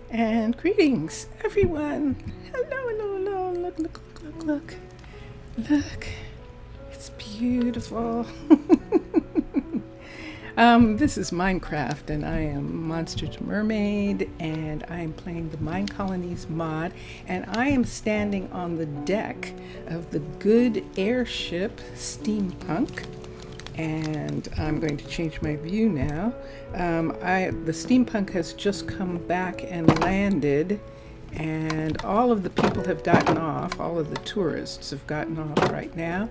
And greetings, everyone. Hello, hello, hello. Look, look, look, look, look. Look, it's beautiful. This is Minecraft, and I am Monsters Mermaid, and I am playing the Minecolonies mod, and I am standing on the deck of the good airship Steampunk. And I'm going to change my view now. The steampunk has just come back and landed, and all of the people have gotten off. All of the tourists have gotten off right now,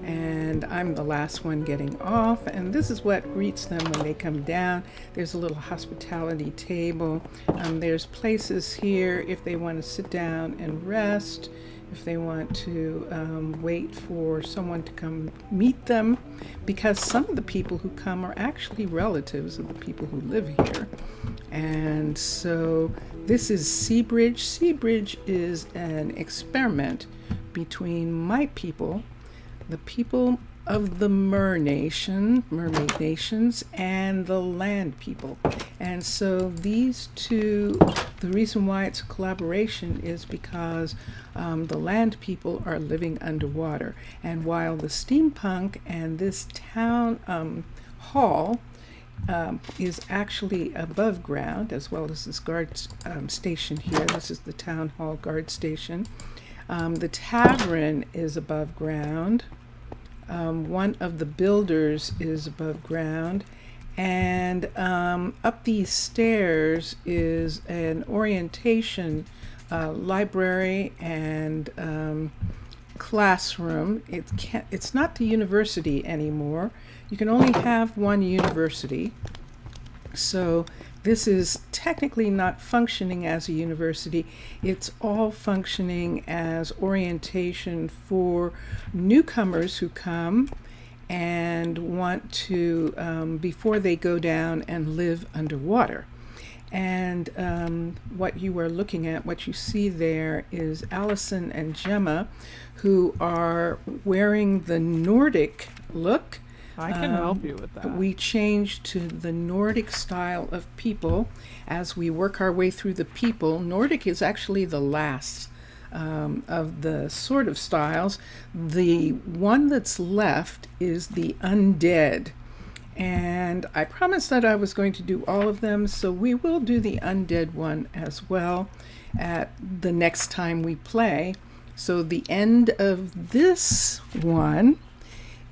and I'm the last one getting off. And this is what greets them when they come down. There's a little hospitality table. There's places here if they want to sit down and rest, if they want to wait for someone to come meet them, because some of the people who come are actually relatives of the people who live here. And so this is Seabridge. Seabridge is an experiment between my people, the people of the mermaid nations, and the land people. And so these two, the reason why it's a collaboration is because the land people are living underwater, and while the steampunk and this town hall is actually above ground, as well as this guard station here. This is the town hall guard station. The tavern is above ground. One of the builders is above ground, and up these stairs is an orientation library and classroom. It's not the university anymore. You can only have one university, so this is technically not functioning as a university. It's all functioning as orientation for newcomers who come and want to, before they go down and live underwater. And what you are looking at, what you see there is Allison and Gemma, who are wearing the Nordic look. I can help you with that. We changed to the Nordic style of people as we work our way through the people. Nordic is actually the last of the sort of styles. The one that's left is the undead. And I promised that I was going to do all of them, so we will do the undead one as well at the next time we play. So the end of this one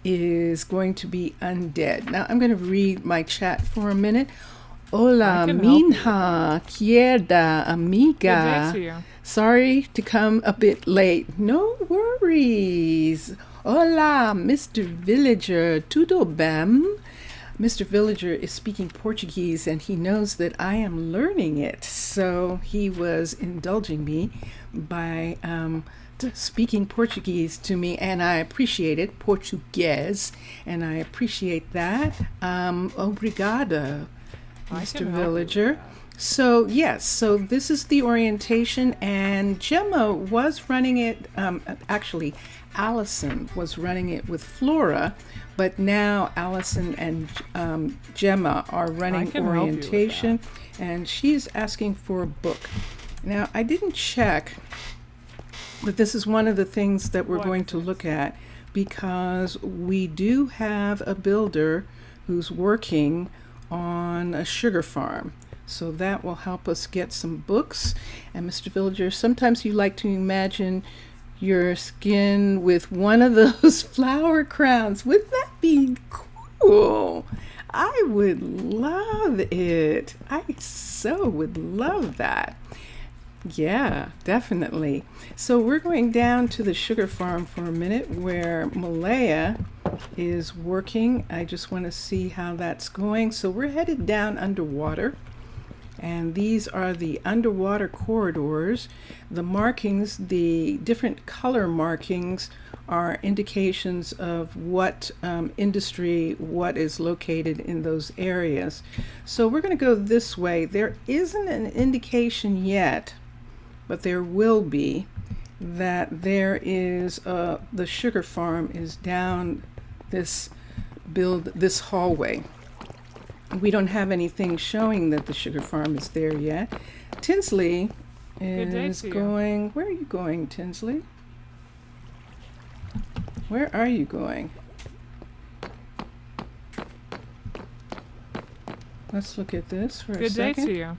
is going to be undead. Now I'm going to read my chat for a minute. Hola, minha, querida amiga. Good day to you. Sorry to come a bit late. No worries. Hola, Mr. Villager. Tudo bem? Mr. Villager is speaking Portuguese, and he knows that I am learning it. So he was indulging me by speaking Portuguese to me, and I appreciate it. Portuguese, and I appreciate that. Obrigado, Mr. Villager. So yes, so this is the orientation, and Gemma was running it, actually Allison was running it with Flora, but now Allison and Gemma are running orientation, and she's asking for a book. Now I didn't check, but this is one of the things that we're going to look at, because we do have a builder who's working on a sugar farm. So that will help us get some books. And Mr. Villager, sometimes you like to imagine your skin with one of those flower crowns. Wouldn't that be cool? I would love it. I so would love that. Yeah, definitely. So we're going down to the sugar farm for a minute where Malaya is working. I just want to see how that's going. So we're headed down underwater, and these are the underwater corridors. The markings, the different color markings, are indications of what industry, what is located in those areas. So we're going to go this way. There isn't an indication yet, but there will be, that there is the sugar farm is down this hallway. we don't have anything showing that the sugar farm is there yet. Tinsley Good day is to you. going. Where are you going, Tinsley? Where are you going? Let's look at this for a Good day second. to you.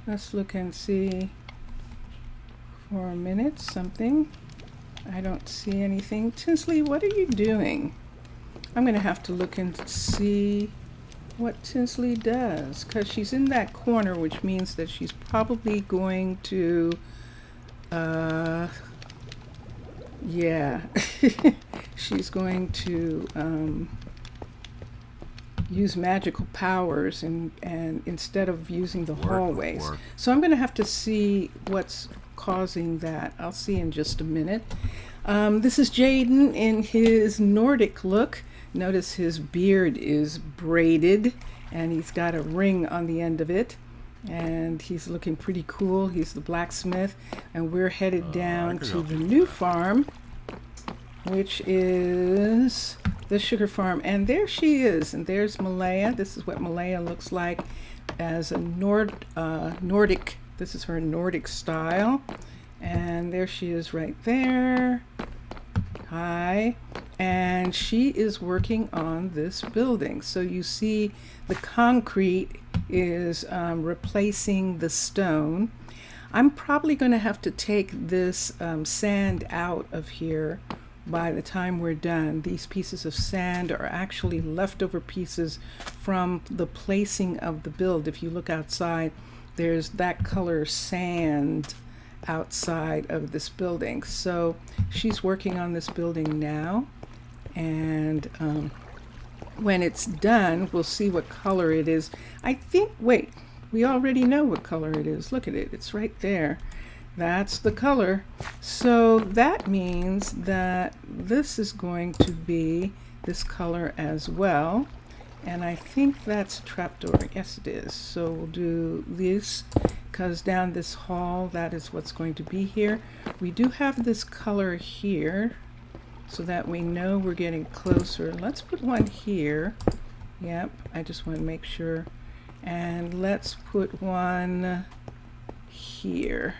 Let's look and see for a minute something. I don't see anything. Tinsley, what are you doing? I'm going to have to look and see what Tinsley does, because she's in that corner, which means that she's probably going to, yeah, she's going to use magical powers and instead of using the hallways. So I'm going to have to see what's causing that. I'll see in just a minute. This is Jaden in his Nordic look. Notice his beard is braided and he's got a ring on the end of it. And he's looking pretty cool. He's the blacksmith. And we're headed down to the new farm, which is the sugar farm. And there she is. And there's Malaya. This is what Malaya looks like as a Nordic. This is her Nordic style. And there she is right there. Hi. And she is working on this building. So you see the concrete is replacing the stone. I'm probably going to have to take this sand out of here by the time we're done. These pieces of sand are actually leftover pieces from the placing of the build. If you look outside, there's that color sand outside of this building. So she's working on this building now, and when it's done, we'll see what color it is. I think, wait, we already know what color it is. Look at it, it's right there. That's the color. So that means that this is going to be this color as well. And I think that's a trapdoor. Yes, it is. So we'll do this, because down this hall, that is what's going to be here. We do have this color here, so that we know we're getting closer. Let's put one here. Yep, I just want to make sure. And let's put one here.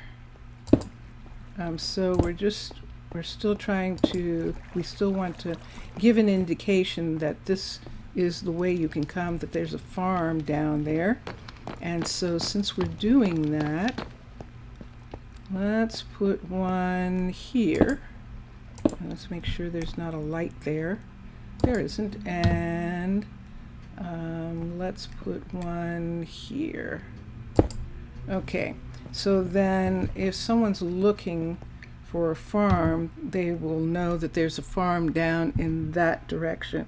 So we're still trying to, we still want to give an indication that this is the way you can come, that there's a farm down there. And so since we're doing that, let's put one here. And let's make sure there's not a light there. There isn't. And let's put one here. Okay, so then if someone's looking for a farm, they will know that there's a farm down in that direction.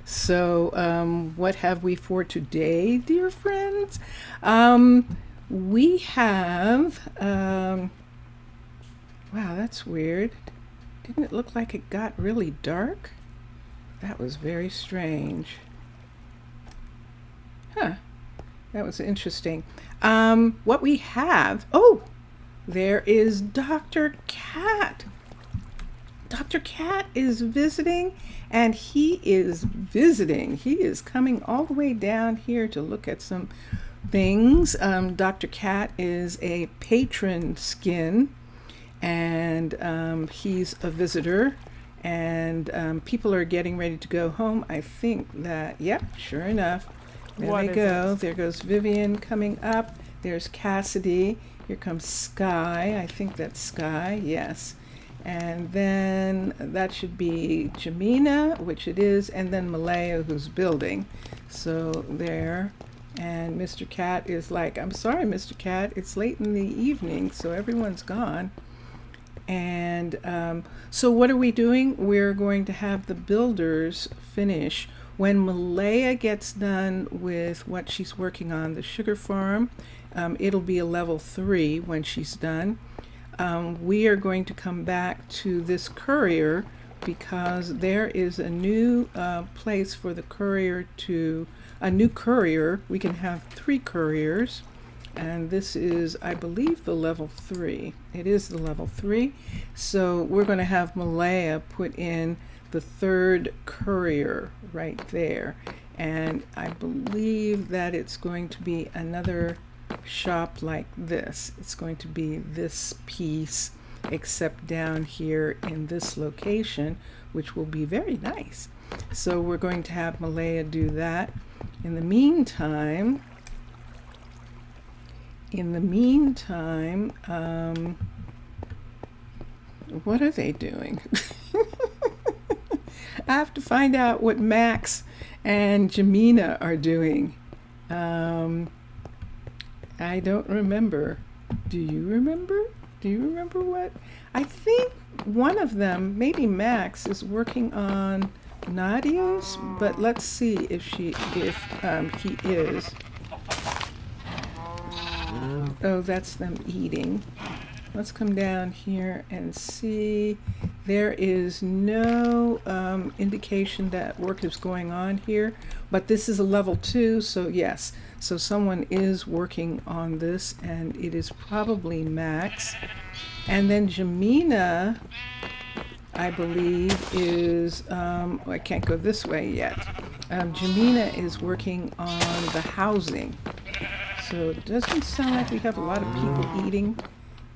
So what have we for today, dear friends? We have, wow, that's weird. Didn't it look like it got really dark? That was very strange. Huh, that was interesting. What we have, oh, there is Dr. Cat. Dr. Cat is visiting, and he is coming all the way down here to look at some things. Dr. Cat is a patron skin, and he's a visitor, and people are getting ready to go home. I think that, yep, sure enough, there they go. There goes Vivian coming up. There's Cassidy. Here comes Sky. I think that's Sky, yes. And then that should be Jamina, which it is, and then Malaya, who's building. So there. And Mr. Cat is like, I'm sorry, Mr. Cat, it's late in the evening, so everyone's gone. And so what are we doing? We're going to have the builders finish. When Malaya gets done with what she's working on, the sugar farm, it'll be a level 3 when she's done. We are going to come back to this courier, because there is a new place for the courier to, a new courier. We can have 3 couriers, and this is, I believe, the level 3. It is the level 3. So we're going to have Malaya put in the third courier right there. And I believe that it's going to be another shop like this. It's going to be this piece, except down here in this location, which will be very nice. So we're going to have Malaya do that. In the meantime, what are they doing? I have to find out what Max and Jamina are doing. I don't remember. Do you remember? Do you remember what? I think one of them, maybe Max, is working on Nadia's, but let's see if he is. Oh, that's them eating. Let's come down here and see. There is no indication that work is going on here, but this is a level 2, so yes. So someone is working on this, and it is probably Max. And then Jamina, I believe, is, I can't go this way yet. Jamina is working on the housing. So it doesn't sound like we have a lot of people eating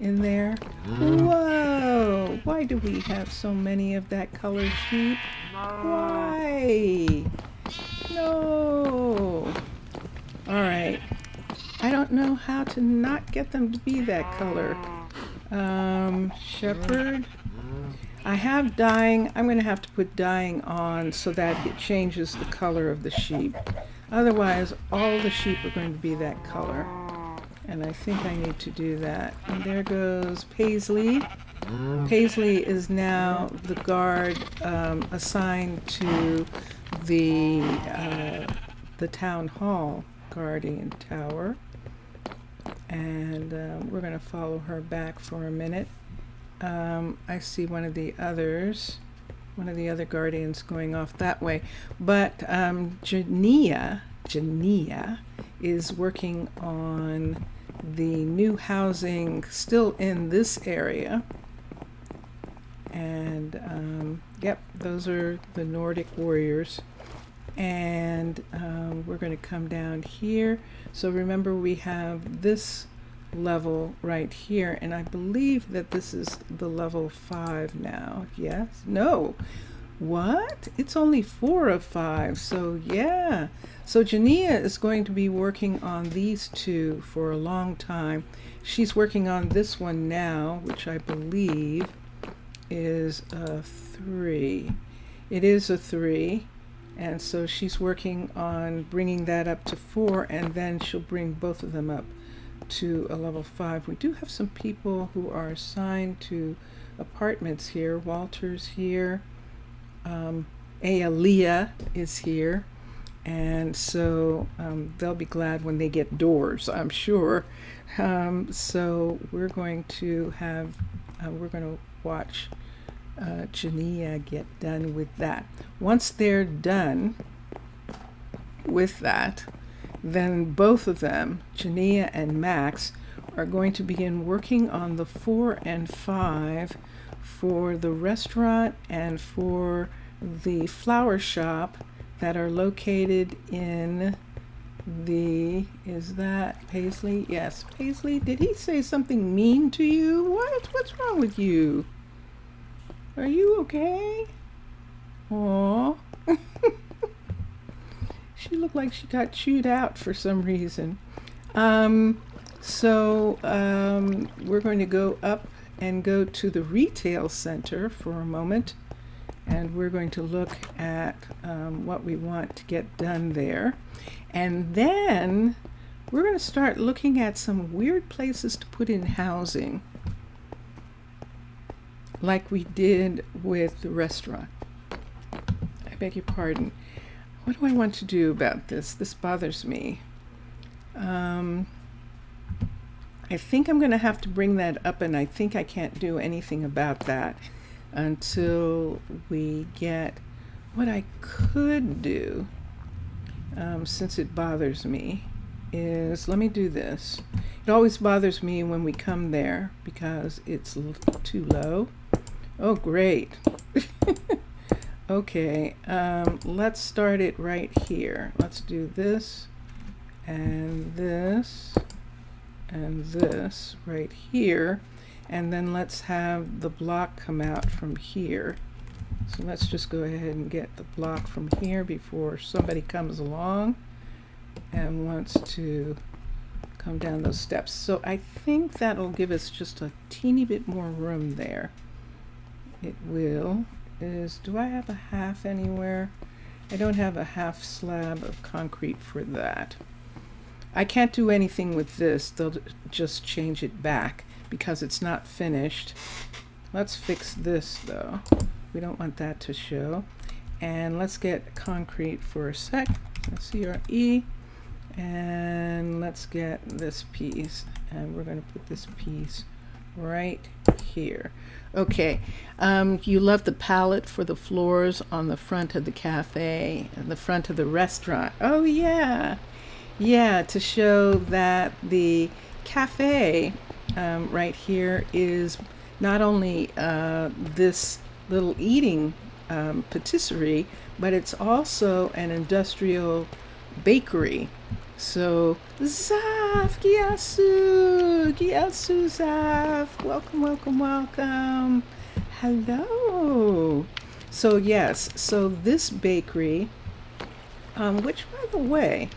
in there. Whoa! Why do we have so many of that color sheep? Why? No! Alright. I don't know how to not get them to be that color. Shepherd. I have dyeing. I'm going to have to put dyeing on so that it changes the color of the sheep. Otherwise, all the sheep are going to be that color. And I think I need to do that. And there goes Paisley. Paisley is now the guard assigned to the town hall guardian tower. And we're going to follow her back for a minute. I see one of the other guardians going off that way. But Jania is working on the new housing still in this area. And yep, those are the Nordic warriors. And we're going to come down here. So remember, we have this level right here, and I believe that this is the level 5 now. Yes? No. What? It's only 4 of 5. So yeah. So Jania is going to be working on these two for a long time. She's working on this one now, which I believe is a 3. It is a 3. And so she's working on bringing that up to 4, and then she'll bring both of them up to a level 5. We do have some people who are assigned to apartments here. Walter's here. Aaliyah is here. And so they'll be glad when they get doors, I'm sure. So we're going to watch Jania get done with that. Once they're done with that, then both of them, Jania and Max, are going to begin working on the 4 and 5 for the restaurant and for the flower shop that are located in the, is that Paisley? Yes, Paisley. Did he say something mean to you? What's wrong with you? Are you okay? Aw. She looked like she got chewed out for some reason. So we're going to go up and go to the retail center for a moment, and we're going to look at what we want to get done there. And then we're going to start looking at some weird places to put in housing, like we did with the restaurant. I beg your pardon. What do I want to do about this? This bothers me. I think I'm going to have to bring that up, and I think I can't do anything about that until we get what I could do, since it bothers me, is let me do this. It always bothers me when we come there because it's too low. Oh, great. Okay, let's start it right here. Let's do this and this and this right here, and then let's have the block come out from here. So let's just go ahead and get the block from here before somebody comes along and wants to come down those steps. So I think that'll give us just a teeny bit more room there. It will. Do I have a half anywhere? I don't have a half slab of concrete for that. I can't do anything with this. They'll just change it back because it's not finished. Let's fix this though. We don't want that to show. And let's get concrete for a sec. CRE. And let's get this piece. And we're going to put this piece right here. Okay, you love the palette for the floors on the front of the cafe and the front of the restaurant. Oh yeah, yeah, to show that the cafe right here is not only this little eating patisserie, but it's also an industrial bakery. So, Zaf, Giyasu, Zaf, welcome, welcome, welcome. Hello. So yes, so this bakery, which by the way,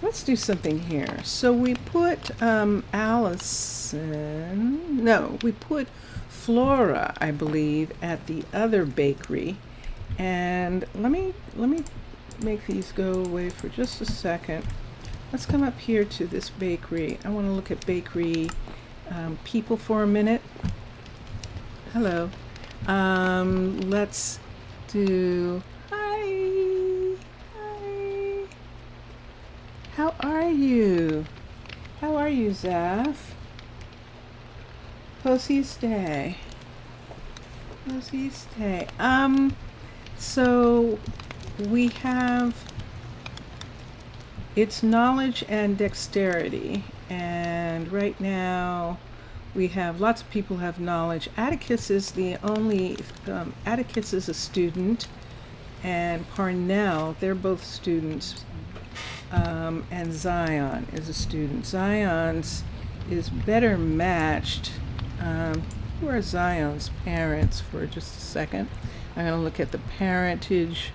let's do something here. So we put we put Flora, I believe, at the other bakery. And let me make these go away for just a second. Let's come up here to this bakery. I want to look at bakery people for a minute. Hello. Let's do... Hi. Hi. How are you? How are you, Zaf? Posiste. So we have... It's knowledge and dexterity, and right now we have lots of people have knowledge. Atticus is the only, Atticus is a student, and Parnell, they're both students, and Zion is a student. Zion's is better matched. Who are Zion's parents for just a second? I'm going to look at the parentage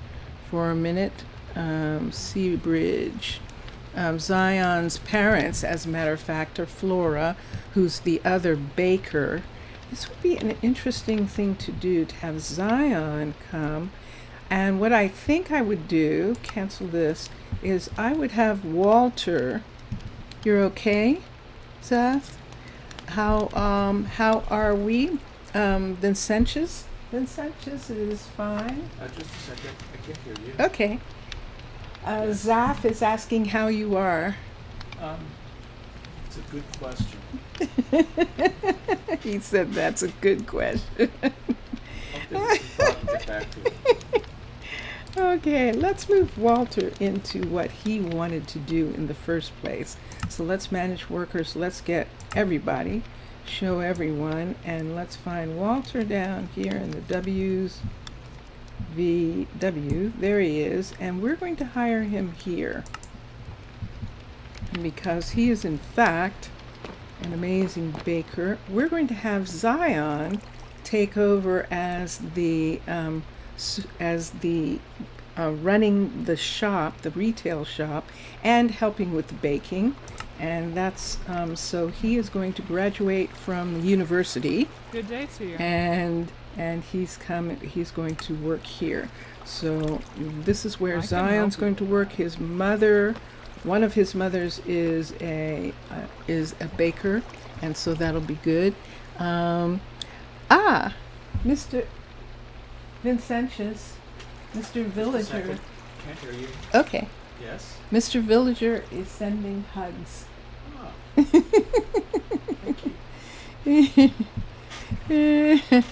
for a minute. Seabridge. Zion's parents, as a matter of fact, are Flora, who's the other baker. This would be an interesting thing to do, to have Zion come. And what I think I would do, cancel this, is I would have Walter. You're okay, Zaf? How are we? Vincentius? Vincentius is fine. Just a second. I can't hear you. Okay. Zaf is asking how you are. It's a good question. He said that's a good question. I'll give it some thought and get back to it. Okay, let's move Walter into what he wanted to do in the first place. So let's manage workers. Let's get everybody, show everyone, and let's find Walter down here in the W's. VW, there he is, and we're going to hire him here. And because he is in fact an amazing baker, we're going to have Zion take over as the running the shop, the retail shop, and helping with the baking. And that's so he is going to graduate from the university. Good day to you. And he's going to work here. So this is where I can Zion's help going you. to work. His mother, one of his mothers is a baker, and so that'll be good. Mr. Vincentius, Mr. Just a Villager. second. Can't hear you. Okay, Yes? Mr. Villager is sending hugs. Ah, thank you.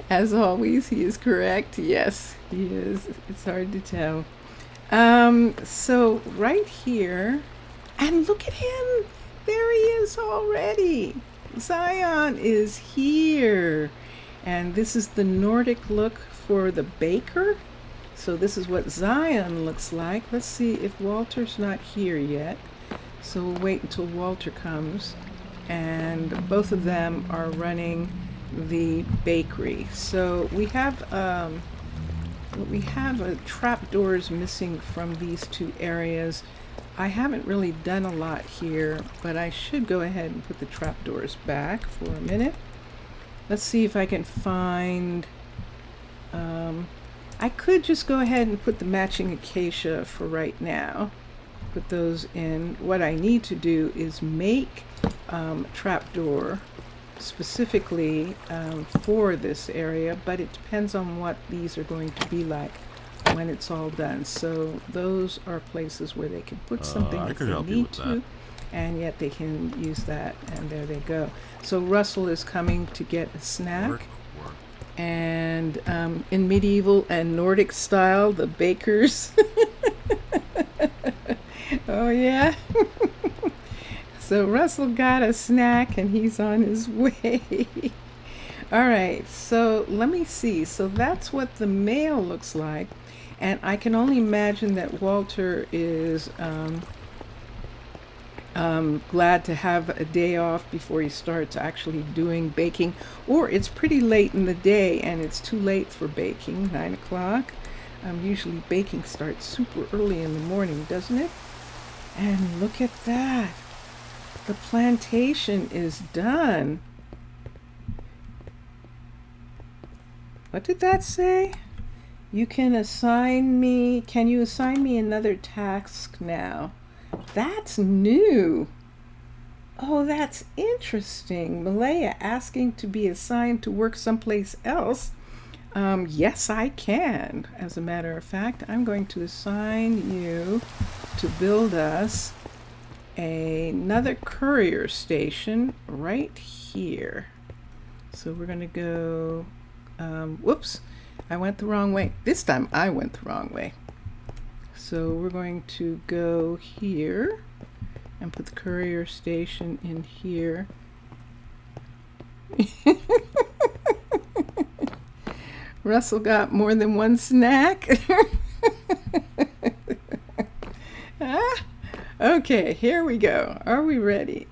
As always, he is correct. Yes, he is. It's hard to tell. So right here, and look at him. There he is already. Zion is here. And this is the Nordic look for the baker. So this is what Zion looks like. Let's see if Walter's not here yet. So we'll wait until Walter comes. And both of them are running the bakery. So we have trapdoors missing from these two areas. I haven't really done a lot here, but I should go ahead and put the trapdoors back for a minute. Let's see if I can find, I could just go ahead and put the matching acacia for right now. Put those in. What I need to do is make trapdoor specifically for this area, but it depends on what these are going to be like when it's all done. So those are places where they can put something if they need to, and yet they can use that, and there they go. So Russell is coming to get a snack. And in medieval and Nordic style, the bakers. Oh yeah. So Russell got a snack and he's on his way. All right, so let me see. So that's what the mail looks like. And I can only imagine that Walter is glad to have a day off before he starts actually doing baking. Or it's pretty late in the day and it's too late for baking, 9 o'clock. Usually baking starts super early in the morning, doesn't it? And look at that. The plantation is done. What did that say? Can you assign me another task now? That's new. Oh, that's interesting. Malaya asking to be assigned to work someplace else. Yes, I can. As a matter of fact, I'm going to assign you to build us another courier station right here. So we're going to go, whoops, I went the wrong way. This time I went the wrong way. So we're going to go here and put the courier station in here. Russell got more than one snack. Okay, here we go. Are we ready?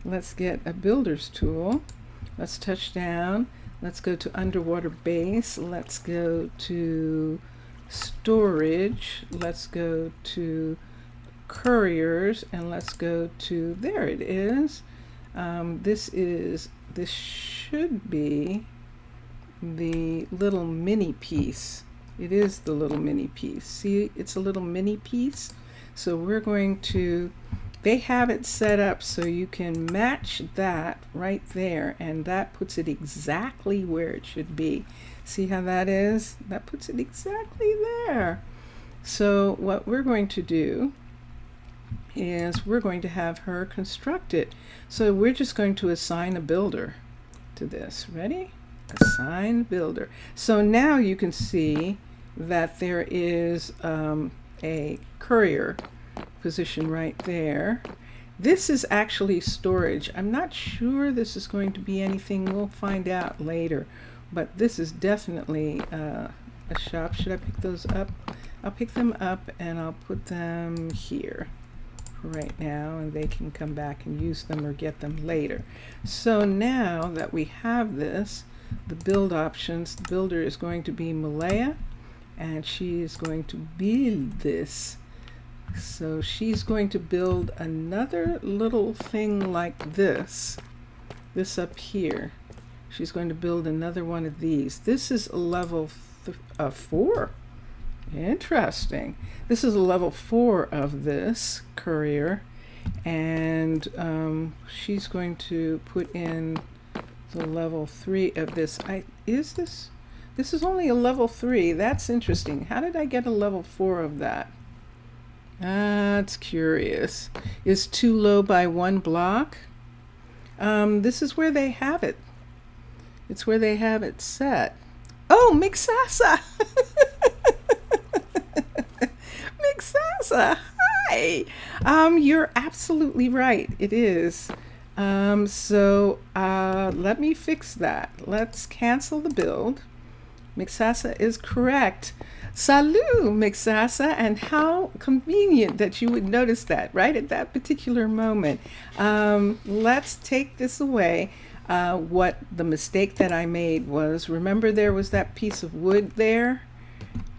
Let's get a builder's tool. Let's touch down. Let's go to underwater base. Let's go to storage. Let's go to couriers, and let's go to, there it is. This should be the little mini piece. It is the little mini piece. See, it's a little mini piece. So we're going to, they have it set up so you can match that right there, and that puts it exactly where it should be. See how that is? That puts it exactly there. So what we're going to do is we're going to have her construct it. So we're just going to assign a builder to this. Ready? Assign builder. So now you can see that there is a courier position right there. This is actually storage. I'm not sure this is going to be anything. We'll find out later. But this is definitely a shop. Should I pick those up? I'll pick them up and I'll put them here right now, and they can come back and use them or get them later. So now that we have this, the build options, the builder is going to be Malaya, and she is going to build this. So she's going to build another little thing like this up here. She's going to build another one of these. This is a level 4. Interesting. This is a level 4 of this courier, and she's going to put in the level 3 of this. This is only a level 3. That's interesting. How did I get a level 4 of that? That's curious. Is too low by 1 block? This is where they have it. It's where they have it set. Oh, Mixasa! Mixasa, hi! You're absolutely right. It is. So let me fix that. Let's cancel the build. Mixasa is correct. Salut, Mixasa, and how convenient that you would notice that right at that particular moment. Let's take this away. What the mistake that I made was, remember there was that piece of wood there?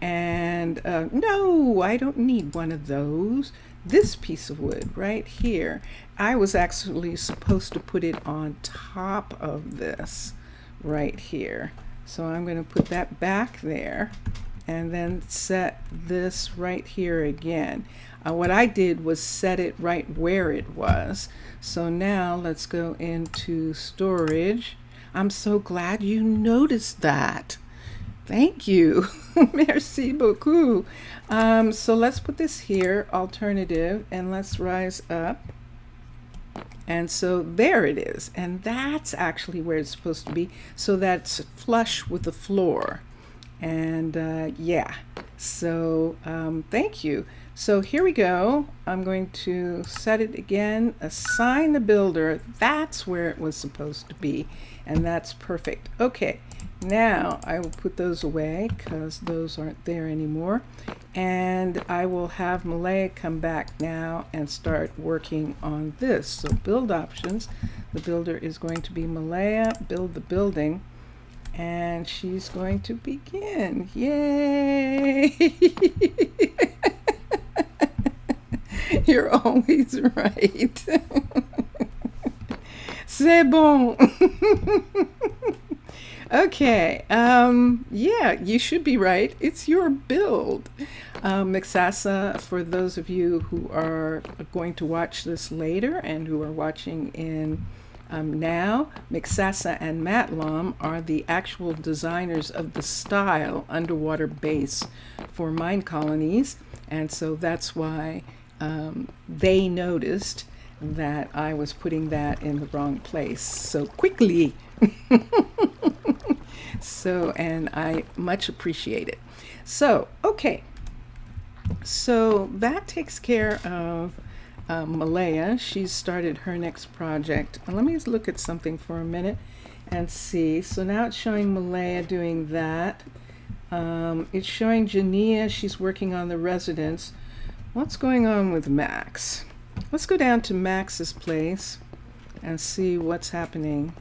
And no, I don't need one of those. This piece of wood right here, I was actually supposed to put it on top of this right here. So I'm going to put that back there and then set this right here again. What I did was set it right where it was. So now let's go into storage. I'm so glad you noticed that. Thank you. Merci beaucoup. So let's put this here, alternative, and let's rise up. And so there it is. And that's actually where it's supposed to be. So that's flush with the floor. And yeah, so thank you. So here we go. I'm going to set it again, assign the builder. That's where it was supposed to be. And that's perfect. Okay, now I will put those away because those aren't there anymore. And I will have Malaya come back now and start working on this. So build options. The builder is going to be Malaya, build the building. And she's going to begin. Yay! You're always right. C'est bon. Okay. Yeah, you should be right. It's your build. Mixasa, for those of you who are going to watch this later and who are watching in now, Mixasa and Matlam are the actual designers of the style underwater base for Minecolonies, and so that's why they noticed that I was putting that in the wrong place so quickly. So, and I much appreciate it. So, okay. So that takes care of Malaya. She's started her next project. Let me just look at something for a minute and see. So now it's showing Malaya doing that. It's showing Jania. She's working on the residence. What's going on with Max? Let's go down to Max's place and see what's happening.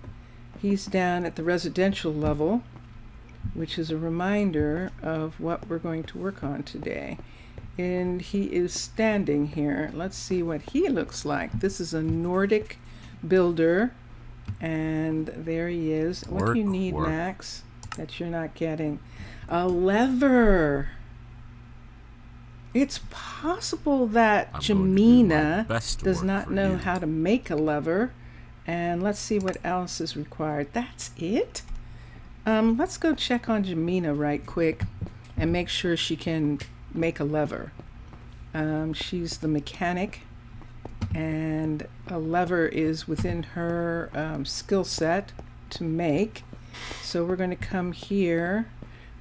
He's down at the residential level, which is a reminder of what we're going to work on today. And he is standing here. Let's see what he looks like. This is a Nordic builder, and there he is. What do you need, Max, that you're not getting? A lever. It's possible that Jamina does not know how to make a lever. And let's see what else is required. That's it? Let's go check on Jamina right quick and make sure she can make a lever. She's the mechanic, and a lever is within her skill set to make. So we're going to come here.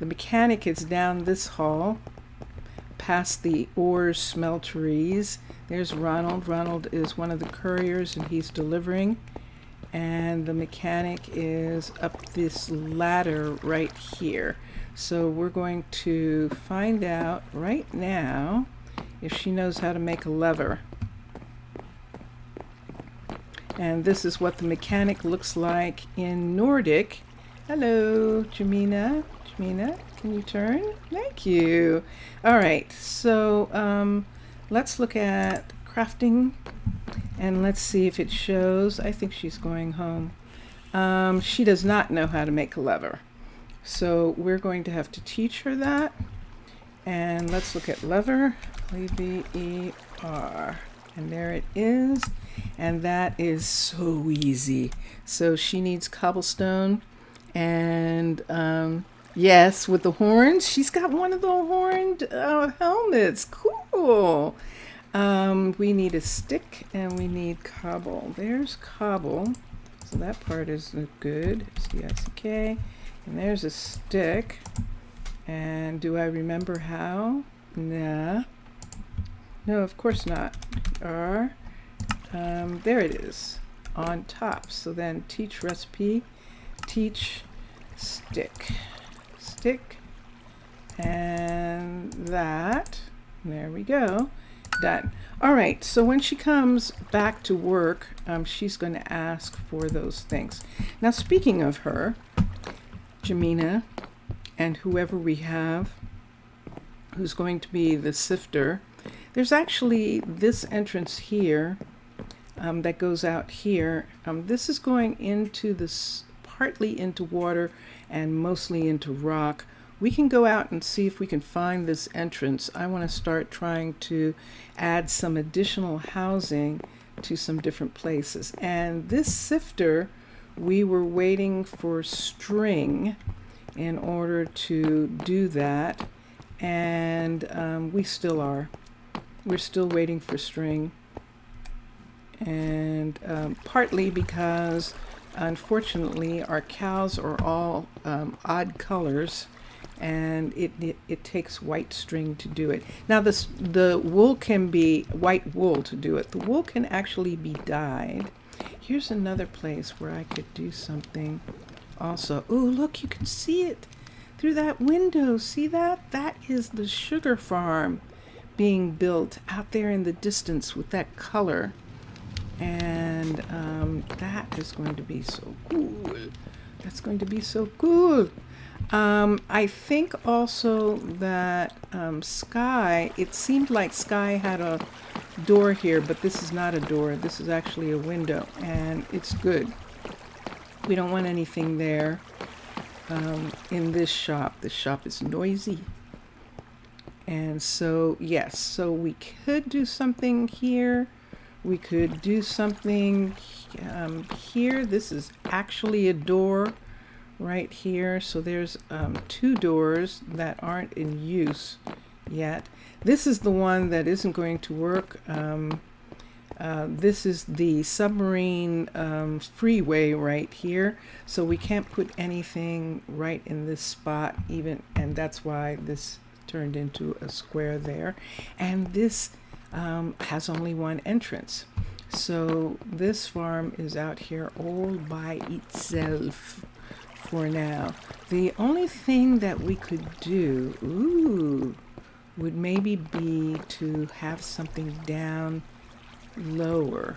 The mechanic is down this hall past the ore smelteries. There's Ronald. Ronald is one of the couriers, and he's delivering. And the mechanic is up this ladder right here. So we're going to find out right now if she knows how to make a lever. And this is what the mechanic looks like in Nordic. Hello, Jamina. Jamina, can you turn? Thank you. All right, so let's look at crafting and let's see if it shows. I think she's going home. She does not know how to make a lever. So we're going to have to teach her that. And let's look at lever, L-E-V-E-R. And there it is. And that is so easy. So she needs cobblestone. And yes, with the horns. She's got one of the horned helmets. Cool. We need a stick and we need cobble. There's cobble. So that part is good. C-I-C-K. And there's a stick. And do I remember how? Nah. No, of course not. R. There it is. On top. So then teach recipe. Teach stick. stick. And that. There we go. Done. All right, so when she comes back to work, she's going to ask for those things. Now, speaking of her, Jamina and whoever we have who's going to be the sifter, there's actually this entrance here that goes out here. This is going into this, partly into water and mostly into rock. We can go out and see if we can find this entrance. I want to start trying to add some additional housing to some different places. And this sifter, we were waiting for string in order to do that. And we still are. We're still waiting for string. And partly because, unfortunately, our cows are all odd colors. And it takes white string to do it. Now the wool can be white wool to do it. The wool can actually be dyed. Here's another place where I could do something also. Oh, look, you can see it through that window. See that? That is the sugar farm being built out there in the distance with that color. And that is going to be so cool. That's going to be so cool. I think also that Sky, it seemed like Sky had a door here, but this is not a door. This is actually a window, and it's good. We don't want anything there in this shop. This shop is noisy. And so, yes, so we could do something here. We could do something here. This is actually a door right here. So there's 2 doors that aren't in use yet. This is the one that isn't going to work. This is the submarine freeway right here. So we can't put anything right in this spot even, and that's why this turned into a square there. And this has only one entrance. So this farm is out here all by itself for now. The only thing that we could do, would maybe be to have something down lower.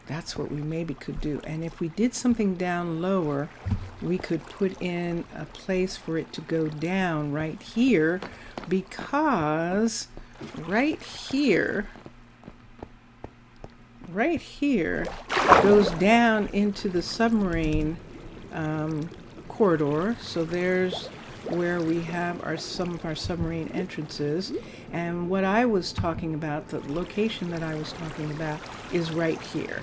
That's what we maybe could do. And if we did something down lower, we could put in a place for it to go down right here, because right here goes down into the submarine corridor. So there's where we have some of our submarine entrances. And what I was talking about, the location that I was talking about, is right here.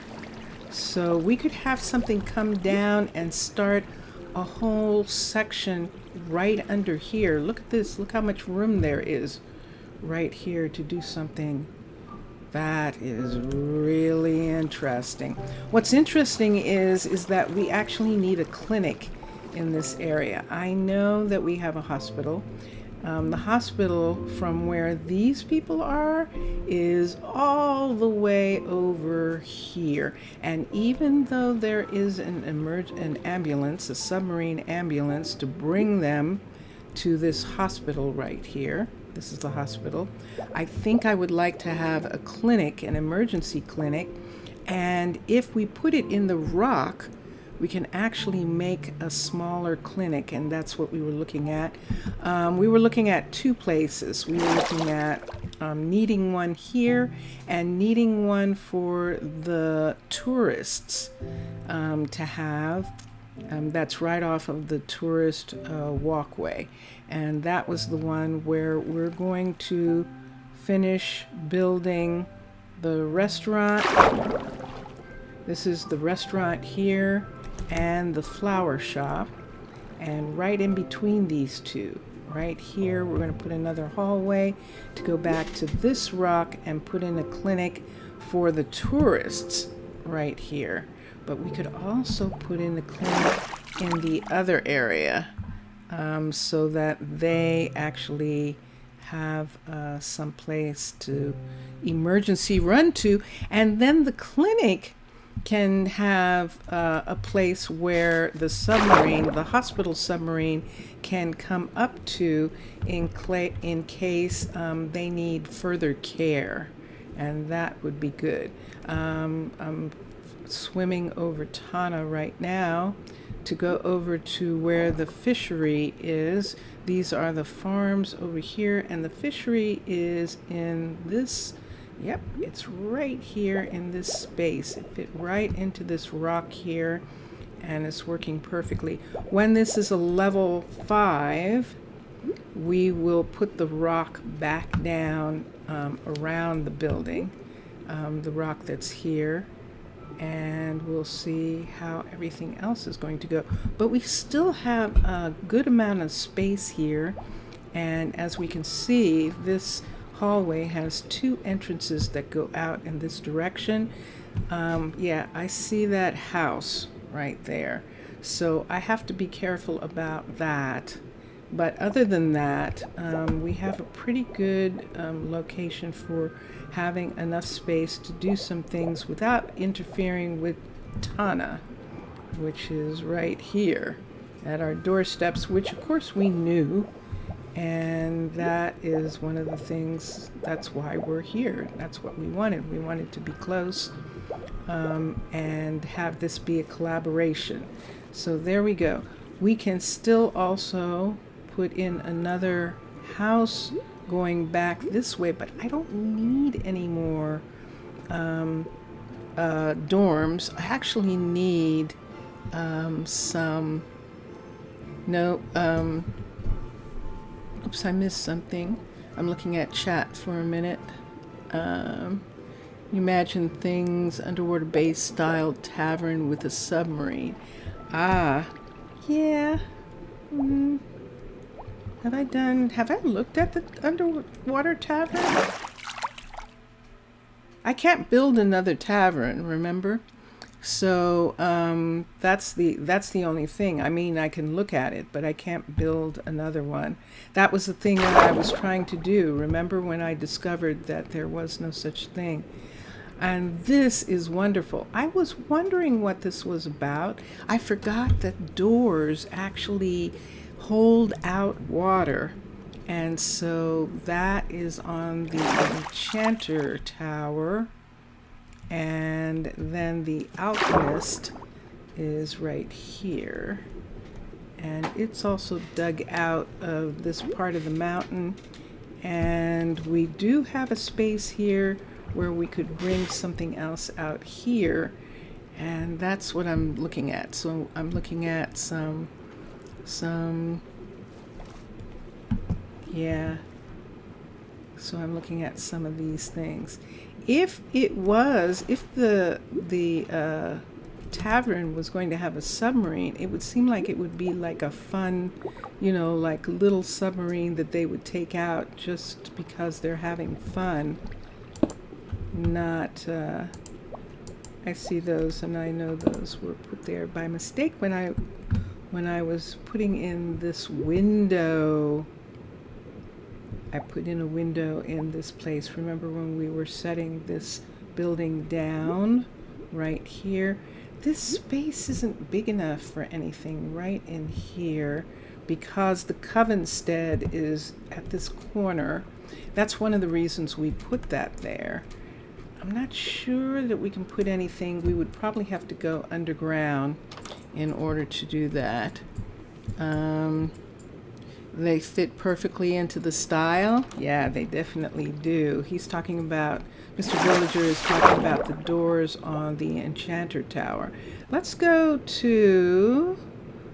So we could have something come down and start a whole section right under here. Look at this. Look how much room there is right here to do something. That is really interesting. What's interesting is that we actually need a clinic in this area. I know that we have a hospital. The hospital from where these people are is all the way over here. And even though there is an ambulance, a submarine ambulance, to bring them to this hospital right here, this is the hospital, I think I would like to have a clinic, an emergency clinic. And if we put it in the rock, we can actually make a smaller clinic, and that's what we were looking at. We were looking at 2 places. We were looking at needing one here and needing one for the tourists to have. That's right off of the tourist walkway. And that was the one where we're going to finish building the restaurant. This is the restaurant here and the flower shop. And right in between these two, right here, we're going to put another hallway to go back to this rock and put in a clinic for the tourists right here. But we could also put in a clinic in the other area so that they actually have some place to emergency run to. And then the clinic can have a place where the submarine, the hospital submarine, can come up to in case they need further care, and that would be good. I'm swimming over Tana right now to go over to where the fishery is. These are the farms over here, and the fishery is in this. Yep, it's right here in this space. It fit right into this rock here, and it's working perfectly. When this is a level 5, we will put the rock back down around the building, the rock that's here, and we'll see how everything else is going to go. But we still have a good amount of space here, and as we can see, this hallway has 2 entrances that go out in this direction. Yeah, I see that house right there. So I have to be careful about that. But other than that, we have a pretty good location for having enough space to do some things without interfering with Tana, which is right here at our doorsteps, which of course we knew. And that is one of the things, that's why we're here. That's what we wanted. We wanted to be close and have this be a collaboration. So there we go. We can still also put in another house going back this way, but I don't need any more dorms. I actually need some, no, oops, I missed something. I'm looking at chat for a minute. Imagine things, underwater base style tavern with a submarine. Ah, yeah. Have I looked at the underwater tavern? I can't build another tavern, remember? So that's the only thing. I mean, I can look at it, but I can't build another one. That was the thing that I was trying to do. Remember when I discovered that there was no such thing? And this is wonderful. I was wondering what this was about. I forgot that doors actually hold out water. And so that is on the enchanter tower. And then the alchemist is right here. And it's also dug out of this part of the mountain. And we do have a space here where we could bring something else out here. And that's what I'm looking at. So I'm looking at some, yeah. So I'm looking at some of these things. If the tavern was going to have a submarine, it would seem like it would be like a fun, like little submarine that they would take out just because they're having fun. Not, I see those and I know those were put there by mistake when I was putting in this window. I put in a window in this place. Remember when we were setting this building down right here? This space isn't big enough for anything right in here because the Covenstead is at this corner. That's one of the reasons we put that there. I'm not sure that we can put anything. We would probably have to go underground in order to do that. They fit perfectly into the style. Yeah, they definitely do. He's talking about, Mr. Villager is talking about the doors on the enchanter tower. Let's go to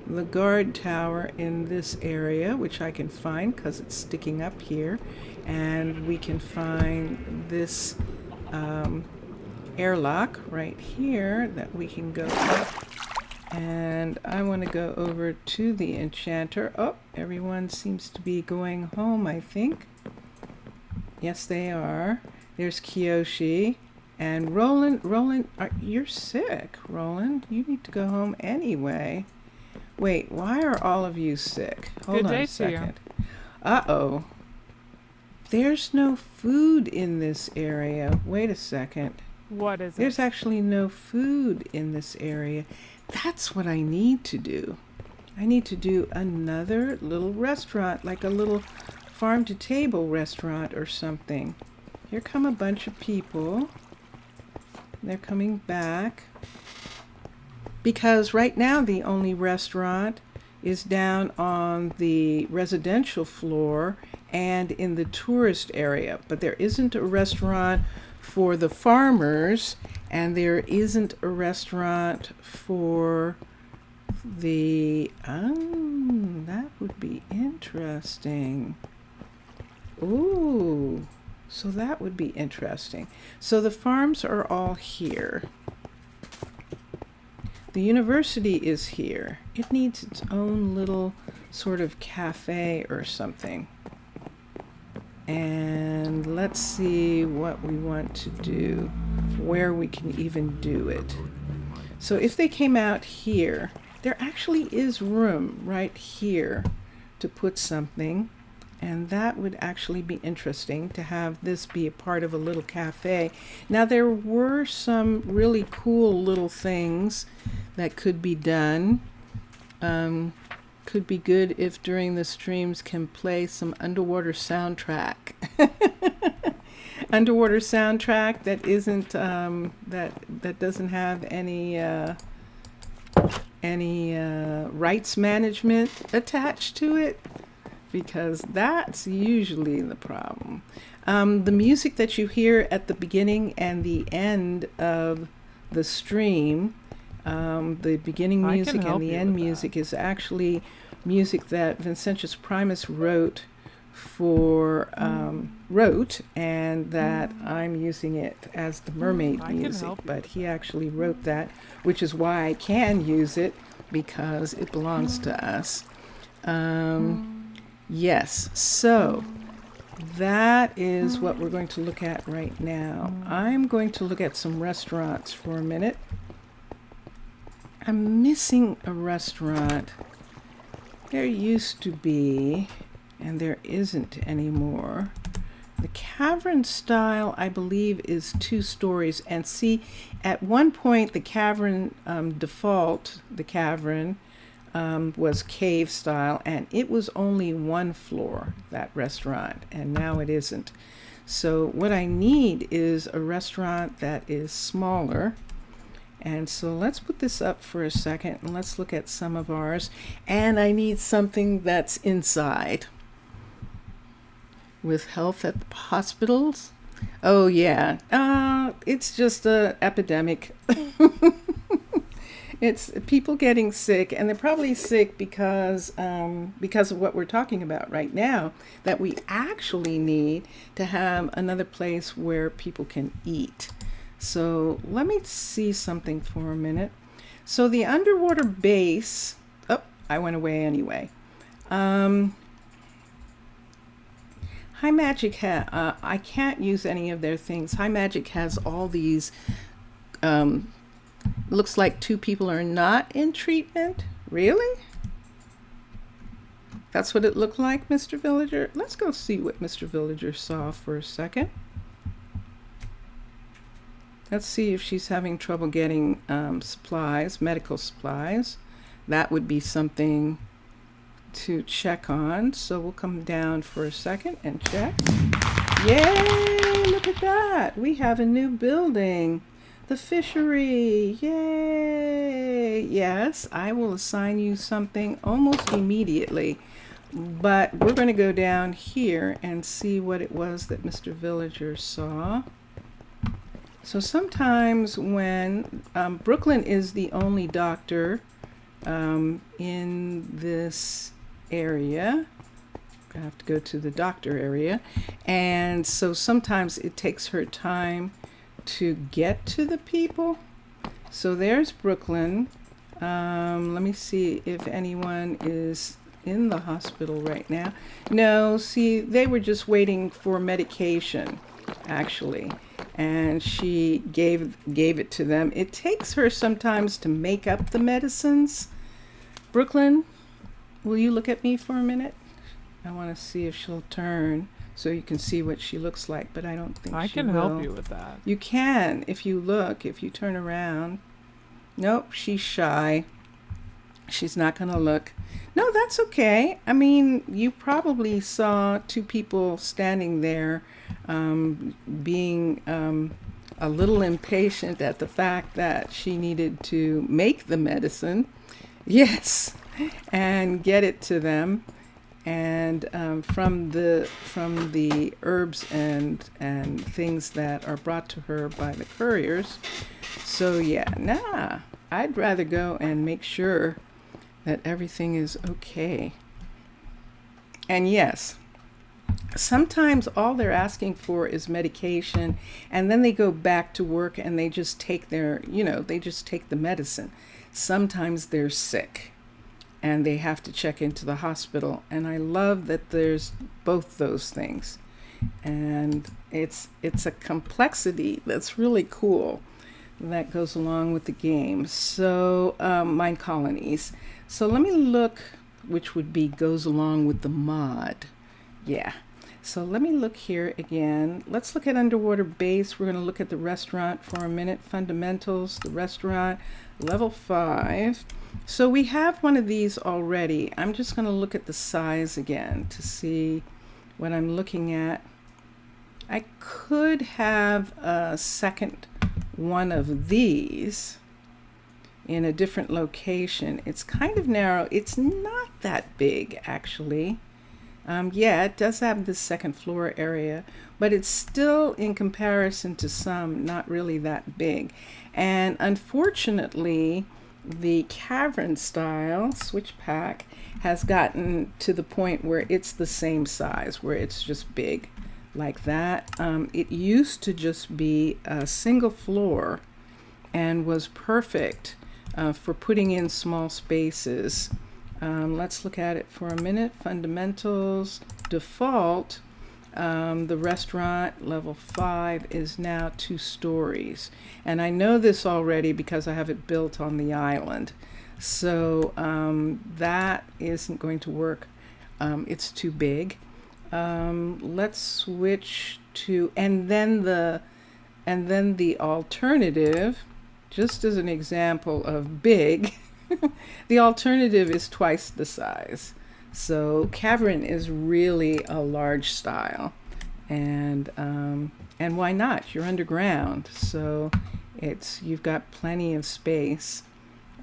the guard tower in this area, which I can find because it's sticking up here. And we can find this airlock right here that we can go up. And I want to go over to the enchanter. Oh, everyone seems to be going home, I think. Yes, they are. There's Kiyoshi. And Roland, you're sick, Roland. You need to go home anyway. Wait, why are all of you sick? Hold on a second. Uh-oh. There's no food in this area. Wait a second. What is There's it? actually no food in this area. That's what I need to do. I need to do another little restaurant, like a little farm to table restaurant or something. Here come a bunch of people. They're coming back. Because right now the only restaurant is down on the residential floor and in the tourist area. But there isn't a restaurant for the farmers, and there isn't a restaurant for the that would be interesting. Ooh, so that would be interesting. So the farms are all here. The university is here. It needs its own little sort of cafe or something. And let's see what we want to do, where we can even do it. So if they came out here, there actually is room right here to put something, and that would actually be interesting to have this be a part of a little cafe. Now there were some really cool little things that could be done. Could be good if during the streams can play some underwater soundtrack. Underwater soundtrack that isn't that doesn't have any rights management attached to it, because that's usually the problem. The music that you hear at the beginning and the end of the stream, the beginning I can music help and the you end with that. music is actually music that Vincentius Primus wrote, and that I'm using it as the mermaid I can music, help you but with he actually wrote that, which is why I can use it, because it belongs to us. Yes, so that is what we're going to look at right now. I'm going to look at some restaurants for a minute. I'm missing a restaurant. There used to be, and there isn't anymore. The cavern style, I believe, is 2 stories. And see, at one point, the cavern was cave style, and it was only 1 floor, that restaurant, and now it isn't. So what I need is a restaurant that is smaller. And so let's put this up for a second and let's look at some of ours. And I need something that's inside. With health at the hospitals? Oh yeah, it's just a epidemic. It's people getting sick, and they're probably sick because of what we're talking about right now, that we actually need to have another place where people can eat. So let me see something for a minute. So the underwater base, I went away anyway. High Magic, I can't use any of their things. High Magic has all these, looks like 2 people are not in treatment. Really? That's what it looked like, Mr. Villager? Let's go see what Mr. Villager saw for a second. Let's see if she's having trouble getting supplies, medical supplies. That would be something to check on. So we'll come down for a second and check. Yay! Look at that. We have a new building. The fishery. Yay! Yes, I will assign you something almost immediately. But we're going to go down here and see what it was that Mr. Villager saw. So sometimes when Brooklyn is the only doctor in this area, I have to go to the doctor area, and so sometimes it takes her time to get to the people. So there's Brooklyn. Let me see if anyone is in the hospital right now. No, see, they were just waiting for medication, actually. And she gave it to them. It takes her sometimes to make up the medicines. Brooklyn, will you look at me for a minute? I want to see if she'll turn so you can see what she looks like, but I don't think I she can will. help you with that. You can, if you look, if you turn around. Nope, she's shy. She's not going to look. No, that's okay. I mean, you probably saw two people standing there being a little impatient at the fact that she needed to make the medicine. Yes, and get it to them. And from the herbs and things that are brought to her by the couriers. So yeah, I'd rather go and make sure that everything is okay. And yes, sometimes all they're asking for is medication, and then they go back to work and they just take they just take the medicine. Sometimes they're sick and they have to check into the hospital. And I love that there's both those things. And it's a complexity that's really cool that goes along with the game. So Minecolonies. So let me look, which would be goes along with the mod. Yeah. So let me look here again. Let's look at underwater base. We're going to look at the restaurant for a minute. Fundamentals, the restaurant, level 5. So we have one of these already. I'm just going to look at the size again to see what I'm looking at. I could have a second one of these in a different location. It's kind of narrow. It's not that big, actually. Yeah, it does have the second floor area, but it's still, in comparison to some, not really that big. And unfortunately, the cavern style switch pack has gotten to the point where it's the same size, where it's just big like that. It used to just be a single floor and was perfect for putting in small spaces. Let's look at it for a minute. Fundamentals, default, the restaurant level 5 is now 2 stories. And I know this already because I have it built on the island. So that isn't going to work. It's too big. Let's switch to, and then the alternative, just as an example of big, the alternative is twice the size. So cavern is really a large style, and why not? You're underground, so you've got plenty of space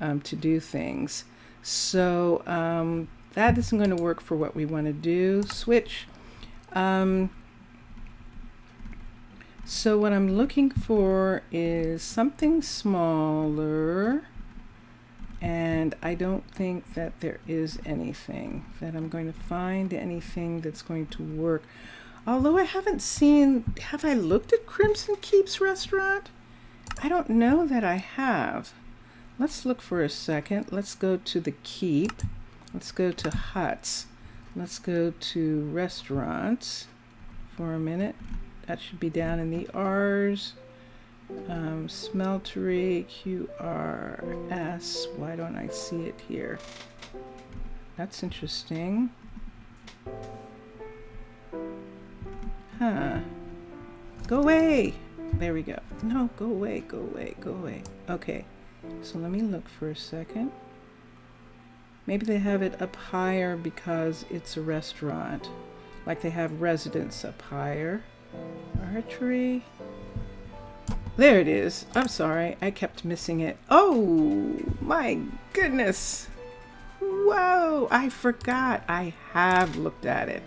to do things. So that isn't going to work for what we want to do. Switch. So what I'm looking for is something smaller. And I don't think that there is anything that I'm going to find anything that's going to work. Although I haven't seen, have I looked at Crimson Keep's restaurant? I don't know that I have. Let's look for a second. Let's go to the Keep. Let's go to huts. Let's go to restaurants for a minute. That should be down in the R's. Smeltery, QRS. Why don't I see it here? That's interesting. Huh. Go away. There we go. No, go away, go away, go away. Okay. So let me look for a second. Maybe they have it up higher because it's a restaurant. Like they have residents up higher. Archery. There it is. I'm sorry. I kept missing it. Oh, my goodness. Whoa. I forgot. I have looked at it.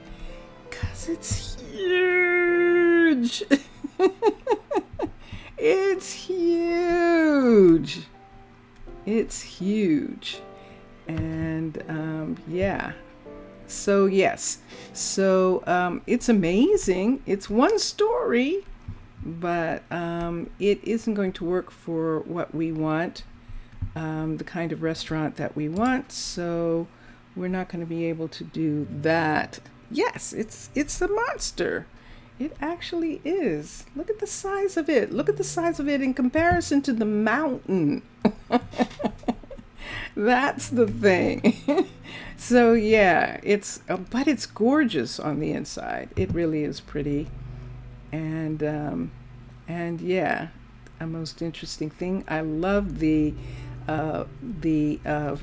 Because it's huge. It's huge. It's huge. And yeah. So yes. So it's amazing. It's 1 story. But it isn't going to work for what we want, the kind of restaurant that we want, so we're not going to be able to do that. Yes, it's a monster. It actually is. Look at the size of it. Look at the size of it in comparison to the mountain. That's the thing. So yeah, but it's gorgeous on the inside. It really is pretty, and yeah, a most interesting thing. I love the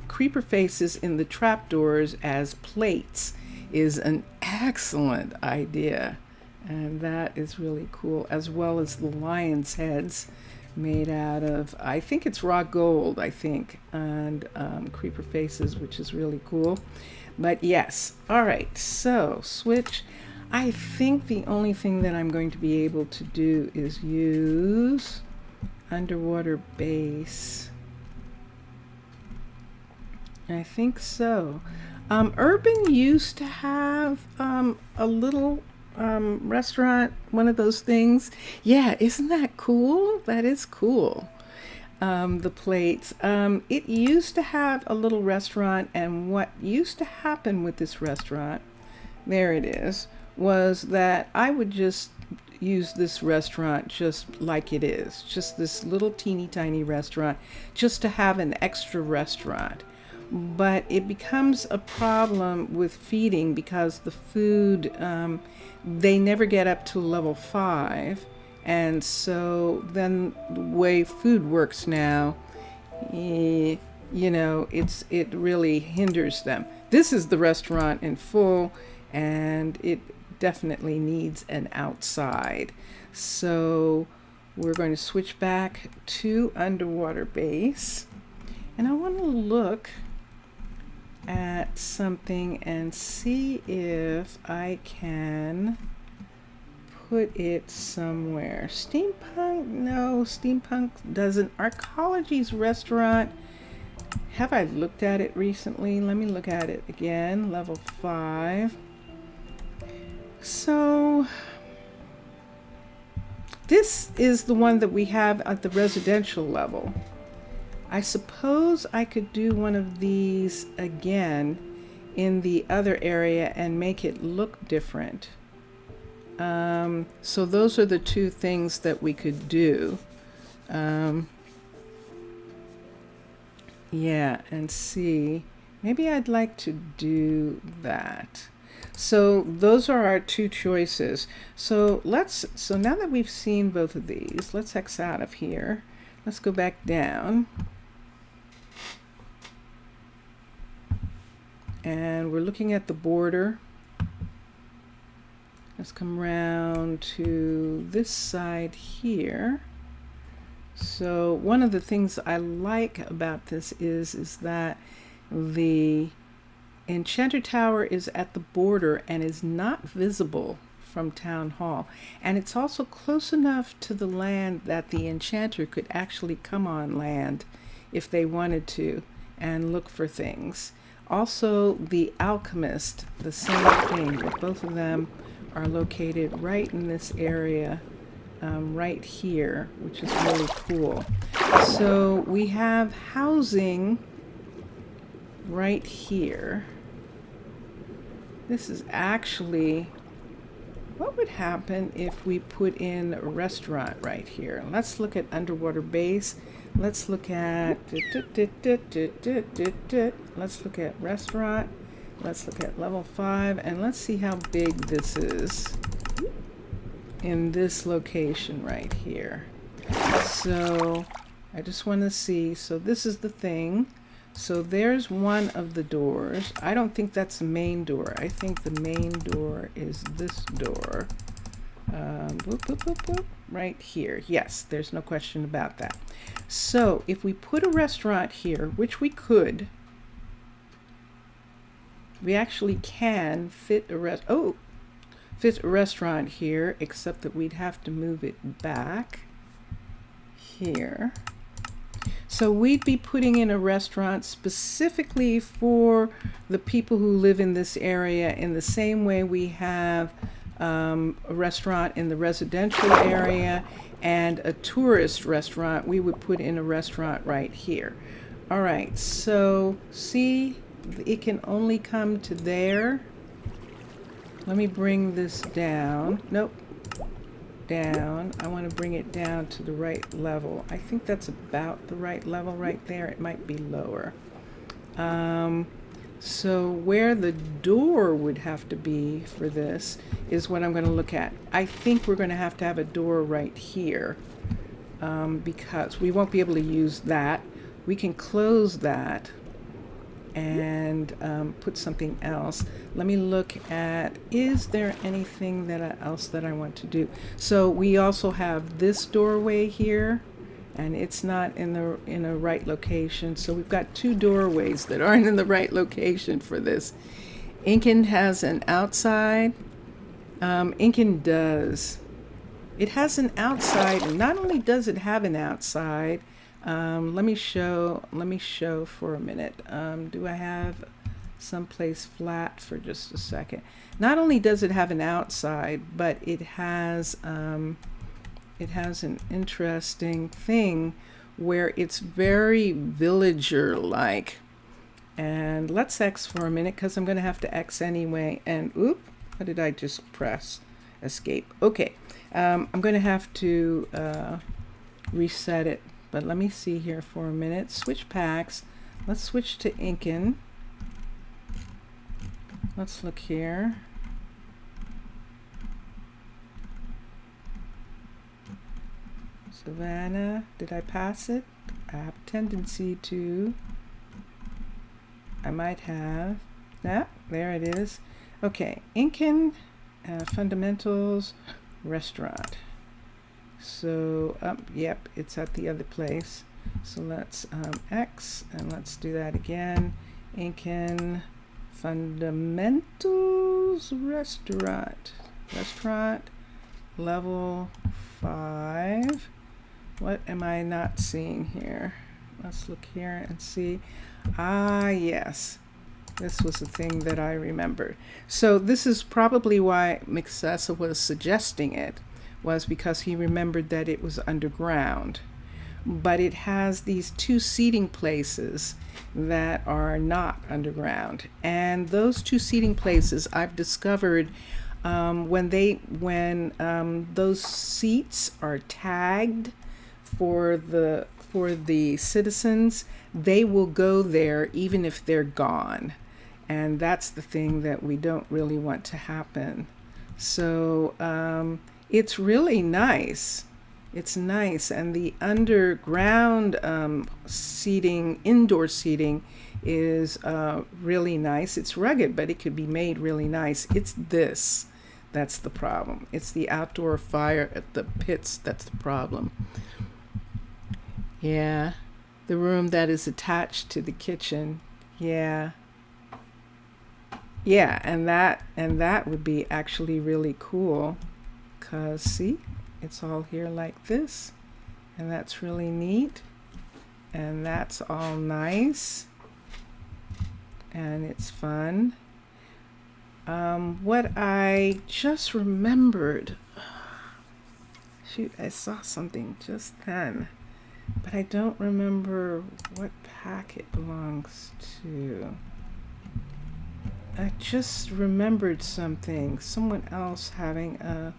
creeper faces in the trapdoors as plates is an excellent idea, and that is really cool, as well as the lion's heads made out of, I think it's raw gold, I think, and creeper faces, which is really cool. But yes, all right, so switch. I think the only thing that I'm going to be able to do is use underwater base. I think so. Urban used to have a little restaurant, one of those things. Yeah, isn't that cool? That is cool. The plates. It used to have a little restaurant, and what used to happen with this restaurant, there it is, was that I would just use this restaurant just like it is, just this little teeny tiny restaurant, just to have an extra restaurant. But it becomes a problem with feeding because the food, they never get up to level 5. And so then the way food works now, you know, it really hinders them. This is the restaurant in full, and it definitely needs an outside. So we're going to switch back to underwater base, and I want to look at something and see if I can put it somewhere. Steampunk? No, steampunk doesn't. Arcology's restaurant. Have I looked at it recently? Let me look at it again. Level 5. So this is the one that we have at the residential level. I suppose I could do one of these again in the other area and make it look different. So those are the two things that we could do. Yeah, and see. Maybe I'd like to do that. So those are our two choices. So now that we've seen both of these, let's X out of here. Let's go back down. And we're looking at the border. Let's come around to this side here. So one of the things I like about this is that the Enchanter Tower is at the border and is not visible from Town Hall. And it's also close enough to the land that the Enchanter could actually come on land if they wanted to and look for things. Also, the Alchemist, the same thing. Both of them are located right in this area, right here, which is really cool. So we have housing right here. This is actually, what would happen if we put in a restaurant right here? Let's look at underwater base. Let's look at, let's look at restaurant. Let's look at level 5, and let's see how big this is in this location right here. So I just want to see. So this is the thing. So there's one of the doors. I don't think that's the main door. I think the main door is this door. Boop, boop, boop, boop, right here. Yes, there's no question about that. So if we put a restaurant here, which we could, we actually can fit a restaurant here, except that we'd have to move it back here. So we'd be putting in a restaurant specifically for the people who live in this area, in the same way we have a restaurant in the residential area and a tourist restaurant. We would put in a restaurant right here. All right, so see, it can only come to there. Let me bring this down. Nope. Down. I want to bring it down to the right level. I think that's about the right level right there. It might be lower. So where the door would have to be for this is what I'm going to look at. I think we're going to have a door right here, because we won't be able to use that. We can close that and put something else. Let me look at, is there anything else that I want to do? So we also have this doorway here, and it's not in a right location. So we've got two doorways that aren't in the right location for this. Incan has an outside. Incan does. It has an outside, and not only does it have an outside, let me show for a minute. Do I have someplace flat for just a second? Not only does it have an outside, but it has an interesting thing where it's very villager-like. And let's X for a minute, because I'm going to have to X anyway. And oop, what did I just press? Escape. Okay, I'm going to have to reset it. But let me see here for a minute. Switch packs. Let's switch to Incan. Let's look here. Savannah, did I pass it? I have a tendency to. I might have. Yeah, there it is. Okay, Incan, fundamentals, restaurant. So, yep, it's at the other place. So let's X, and let's do that again. Incan, fundamentals, restaurant, level 5. What am I not seeing here? Let's look here and see. Ah, yes. This was the thing that I remembered. So this is probably why Mixessa was suggesting it, was because he remembered that it was underground. But it has these two seating places that are not underground. And those two seating places I've discovered when those seats are tagged for the citizens, they will go there even if they're gone. And that's the thing that we don't really want to happen. So it's really nice. It's nice. And the underground seating, indoor seating, is really nice. It's rugged, but it could be made really nice. It's this. That's the problem. It's the outdoor fire at the pits that's the problem. Yeah. The room that is attached to the kitchen. Yeah. Yeah, and that would be actually really cool, 'cause see, it's all here like this, and that's really neat, and that's all nice, and it's fun. What I just remembered, shoot, I saw something just then, but I don't remember what pack it belongs to. I just remembered something. Someone else having a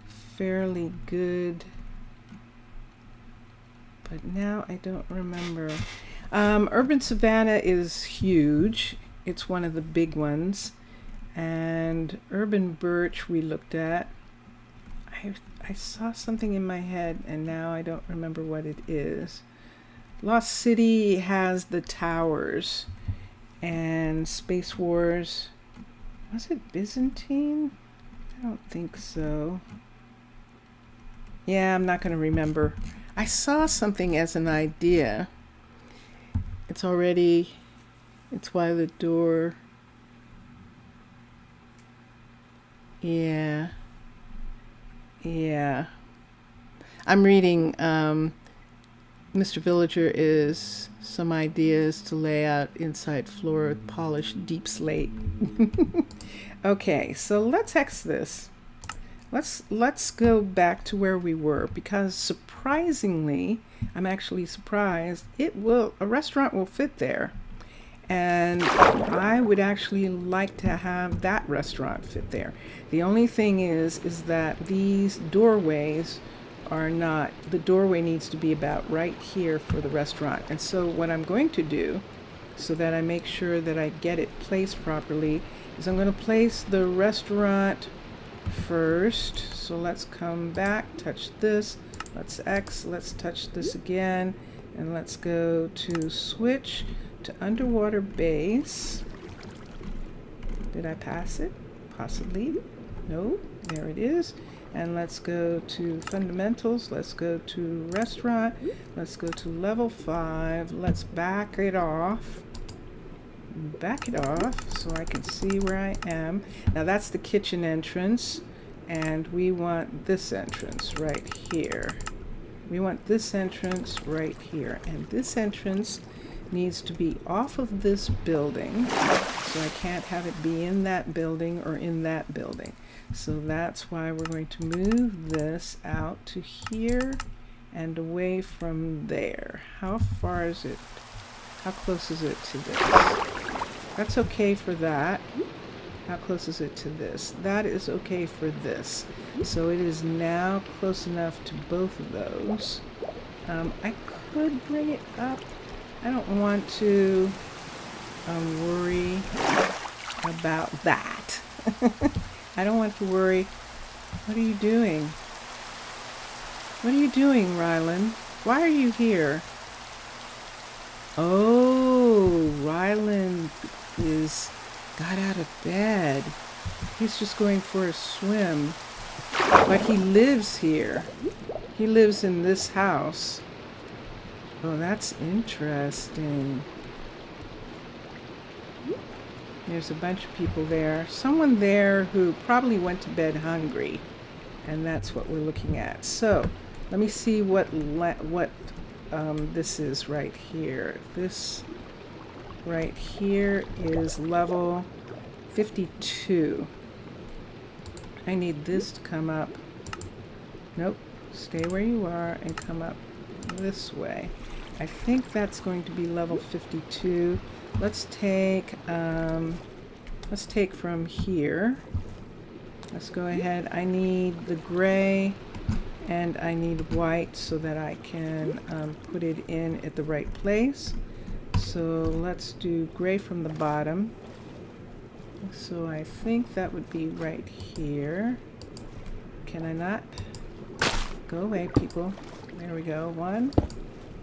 fairly good, but now I don't remember. Urban Savannah is huge. It's one of the big ones. And Urban Birch we looked at. I saw something in my head and now I don't remember what it is. Lost City has the towers. And Space Wars, was it Byzantine? I don't think so. Yeah, I'm not going to remember. I saw something as an idea. It's by the door. Yeah. I'm reading Mr. Villager is some ideas to lay out inside floor with polished deep slate. Okay, so let's X this. Let's go back to where we were, because surprisingly, I'm actually surprised, a restaurant will fit there. And I would actually like to have that restaurant fit there. The only thing is that these doorways are not, the doorway needs to be about right here for the restaurant. And so what I'm going to do, so that I make sure that I get it placed properly, is I'm going to place the restaurant first. So let's come back, touch this, let's X, let's touch this again, and let's go to switch to underwater base. Did I pass it? Possibly. No, there it is. And let's go to fundamentals, let's go to restaurant, let's go to level 5, let's back it off so I can see where I am. Now that's the kitchen entrance, and we want this entrance right here. We want this entrance right here, and this entrance needs to be off of this building, so I can't have it be in that building or in that building. So that's why we're going to move this out to here and away from there. How far is it? How close is it to this? That's okay for that. How close is it to this? That is okay for this. So it is now close enough to both of those. I could bring it up. I don't want to worry about that. I don't want to worry. What are you doing? What are you doing, Rylan? Why are you here? Oh, Rylan got out of bed. He's just going for a swim. But he lives here. He lives in this house. Oh, that's interesting. There's a bunch of people there. Someone there who probably went to bed hungry. And that's what we're looking at. So, let me see what this is right here. This right here is level 52. I need this to come up. Nope. Stay where you are and come up this way. I think that's going to be level 52. Let's take from here. Let's go ahead. I need the gray and I need white so that I can put it in at the right place. So let's do gray from the bottom. So I think that would be right here. Can I not? Go away, people. There we go. 1,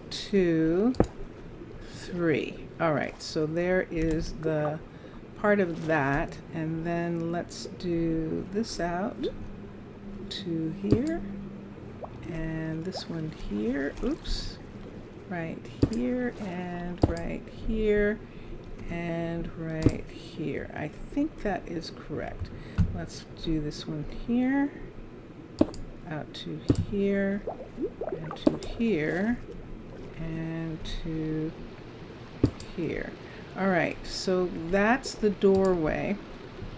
2, 3. All right, so there is the part of that, and then let's do this out to here, and this one here. Oops. Right here, and right here, and right here. I think that is correct. Let's do this one here, out to here, and to here, and to here. All right, so that's the doorway.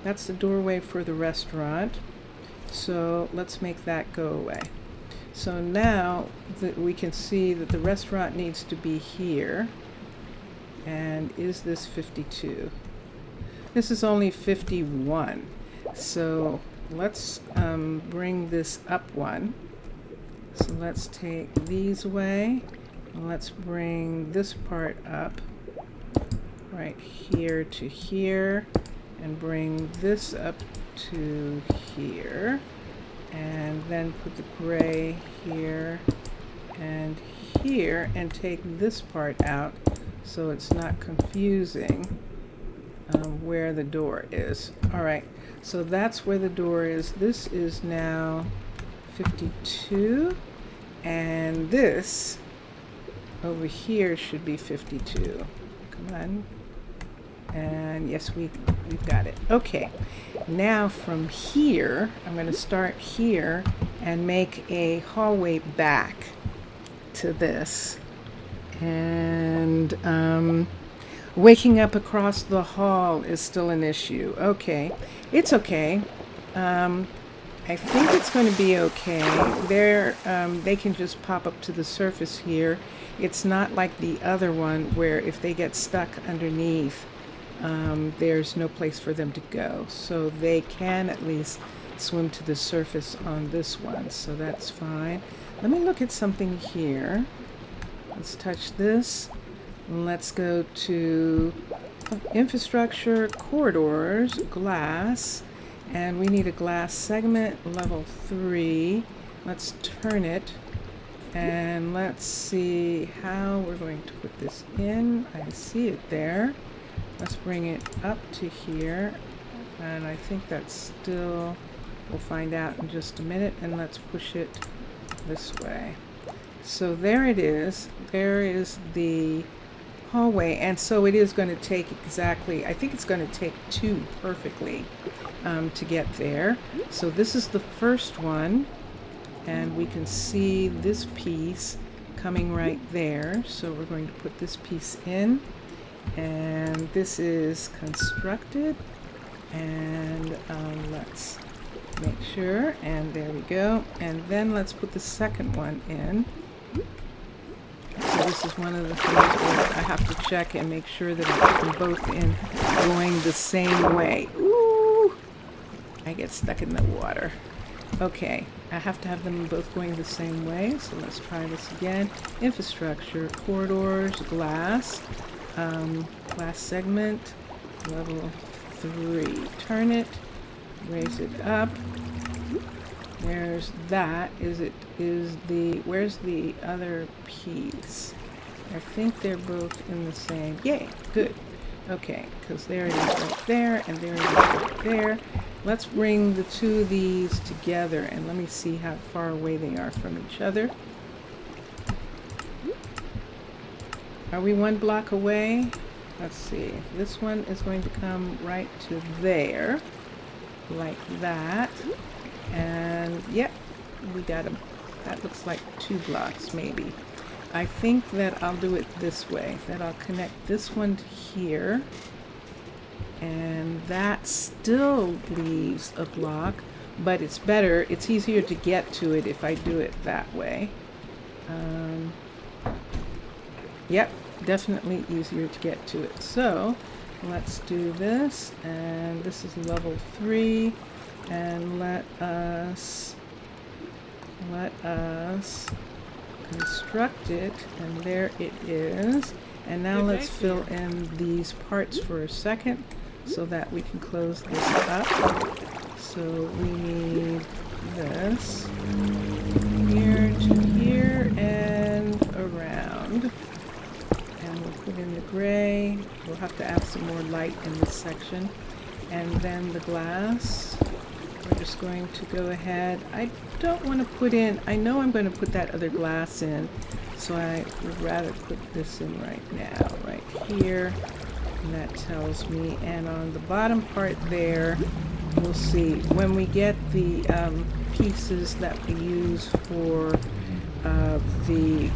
That's the doorway for the restaurant. So let's make that go away. So now that we can see that the restaurant needs to be here. And is this 52? This is only 51. So let's bring this up one. So let's take these away. And let's bring this part up right here to here. And bring this up to here. And then put the gray here and here. And take this part out so it's not confusing where the door is. All right, so that's where the door is. This is now 52, and this over here should be 52. Come on. And yes, we've got it. Okay, now from here, I'm going to start here and make a hallway back to this. And waking up across the hall is still an issue. Okay, it's okay. I think it's going to be okay. They can just pop up to the surface here. It's not like the other one where if they get stuck underneath, there's no place for them to go. So they can at least swim to the surface on this one. So that's fine. Let me look at something here. Let's touch this. Let's go to infrastructure, corridors, glass, and we need a glass segment, level 3. Let's turn it, and let's see how we're going to put this in. I see it there. Let's bring it up to here, and I think that's still, we'll find out in just a minute, and let's push it this way. So there it is. There is the hallway, and so it is going to take exactly, I think it's going to take 2 perfectly to get there. So this is the first one, and we can see this piece coming right there. So we're going to put this piece in, and this is constructed, and let's make sure, and there we go. And then let's put the second one in. So this is one of the things where I have to check and make sure that I put them both in going the same way. Ooh, I get stuck in the water. Okay, I have to have them both going the same way, so let's try this again. Infrastructure, corridors, glass, glass segment, level 3. Turn it, raise it up. There's that. Where's the other piece? I think they're both in the same. Yay, good. Okay, because there it is right there, and there it is right there. Let's bring the 2 of these together, and let me see how far away they are from each other. Are we 1 block away? Let's see. This one is going to come right to there, like that. And yep, we got them. That looks like 2 blocks maybe. I think that I'll do it this way, that I'll connect this one to here, and that still leaves a block, but it's better, it's easier to get to it if I do it that way. Yep, definitely easier to get to it. So let's do this, and this is level 3. And let us construct it, and there it is. And now let's fill in these parts for a second so that we can close this up. So we need this here to here and around. And we'll put in the gray. We'll have to add some more light in this section. And then the glass. We're just going to go ahead. I don't want to put in, I know I'm going to put that other glass in, so I would rather put this in right now, right here. And that tells me, and on the bottom part there, we'll see. When we get the pieces that we use for the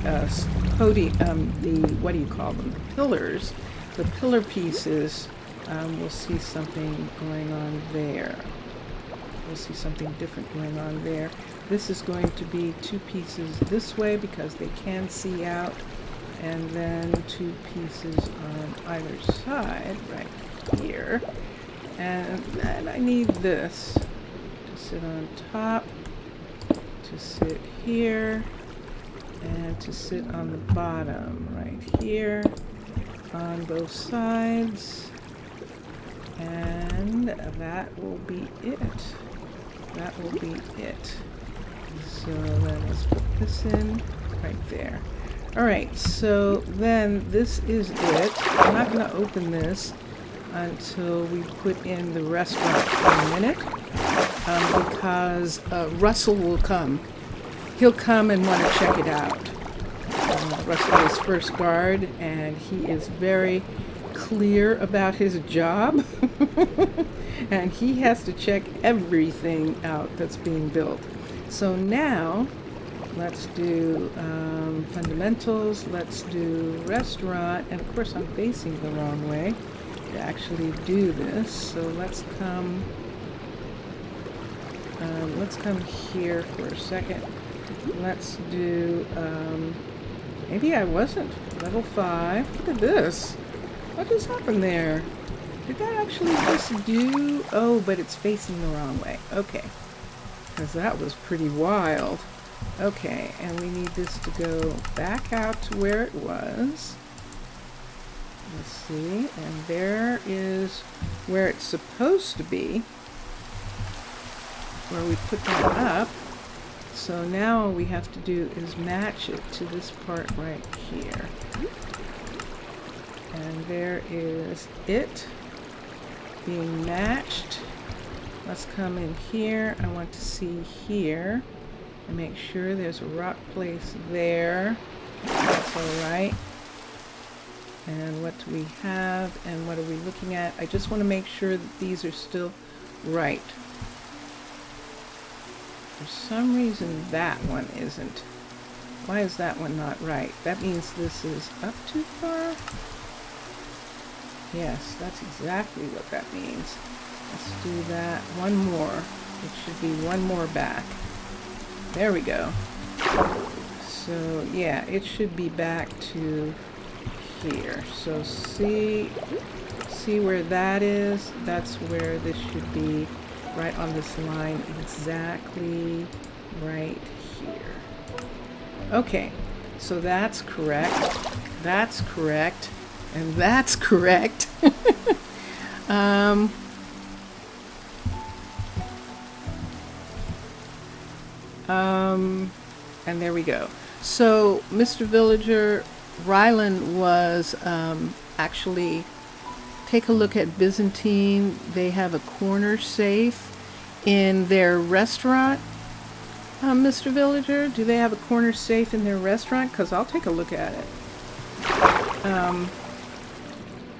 what do you call them? The pillars, the pillar pieces, we'll see something going on there. We'll see something different going on there. This is going to be 2 pieces this way because they can see out, and then 2 pieces on either side right here. And then I need this to sit on top, to sit here, and to sit on the bottom right here on both sides. And that will be it. That will be it. So then let's put this in right there. Alright, so then this is it. I'm not going to open this until we put in the restaurant for a minute, because Russell will come. He'll come and want to check it out. Russell is first guard, and he is very clear about his job. And he has to check everything out that's being built. So now let's do fundamentals, let's do restaurant, and of course I'm facing the wrong way to actually do this. So let's come here for a second. Let's do maybe I wasn't level 5. Look at this. What just happened there? Did that actually just do? Oh, but it's facing the wrong way. Okay. Because that was pretty wild. Okay, and we need this to go back out to where it was. Let's see, and there is where it's supposed to be, where we put that up. So now all we have to do is match it to this part right here. And there is it being matched. Let's come in here. I want to see here and make sure there's a rock place there. That's all right. And what do we have and what are we looking at? I just want to make sure that these are still right. For some reason that one isn't. Why is that one not right? That means this is up too far? Yes, that's exactly what that means. Let's do that. One more. It should be one more back. There we go. So yeah, it should be back to here. So see where that is? That's where this should be, right on this line, exactly right here. Okay, so that's correct. That's correct. And that's correct. And there we go. So Mr. Villager, Ryland was actually, take a look at Byzantine. They have a corner safe in their restaurant. Mr. Villager, do they have a corner safe in their restaurant? Because I'll take a look at it.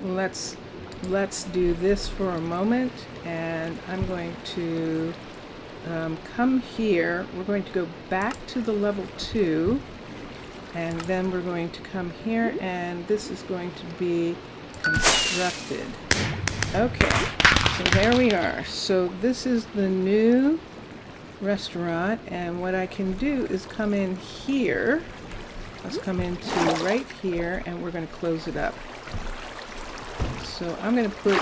Let's do this for a moment, and I'm going to come here. We're going to go back to the level 2, and then we're going to come here, and this is going to be constructed. Okay, so there we are. So this is the new restaurant, and what I can do is come in here. Let's come into right here, and we're going to close it up. So I'm going to put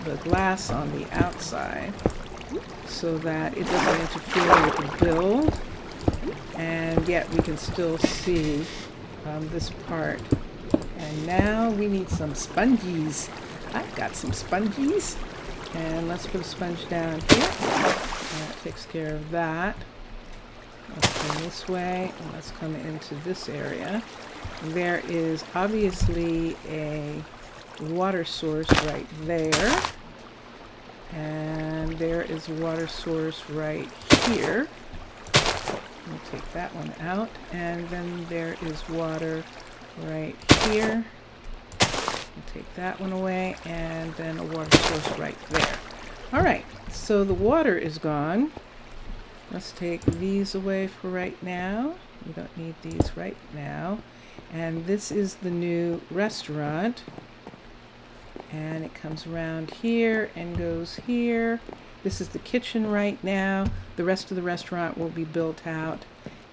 the glass on the outside so that it doesn't interfere with the build, and yet we can still see this part. And now we need some sponges. I've got some sponges, and let's put a sponge down here. That takes care of that. Let's come this way, and let's come into this area. There is obviously a water source right there, and there is a water source right here. We'll take that one out, and then there is water right here. We'll take that one away, and then a water source right there. All right, so the water is gone. Let's take these away for right now. We don't need these right now. And this is the new restaurant. And it comes around here and goes here. This is the kitchen right now. The rest of the restaurant will be built out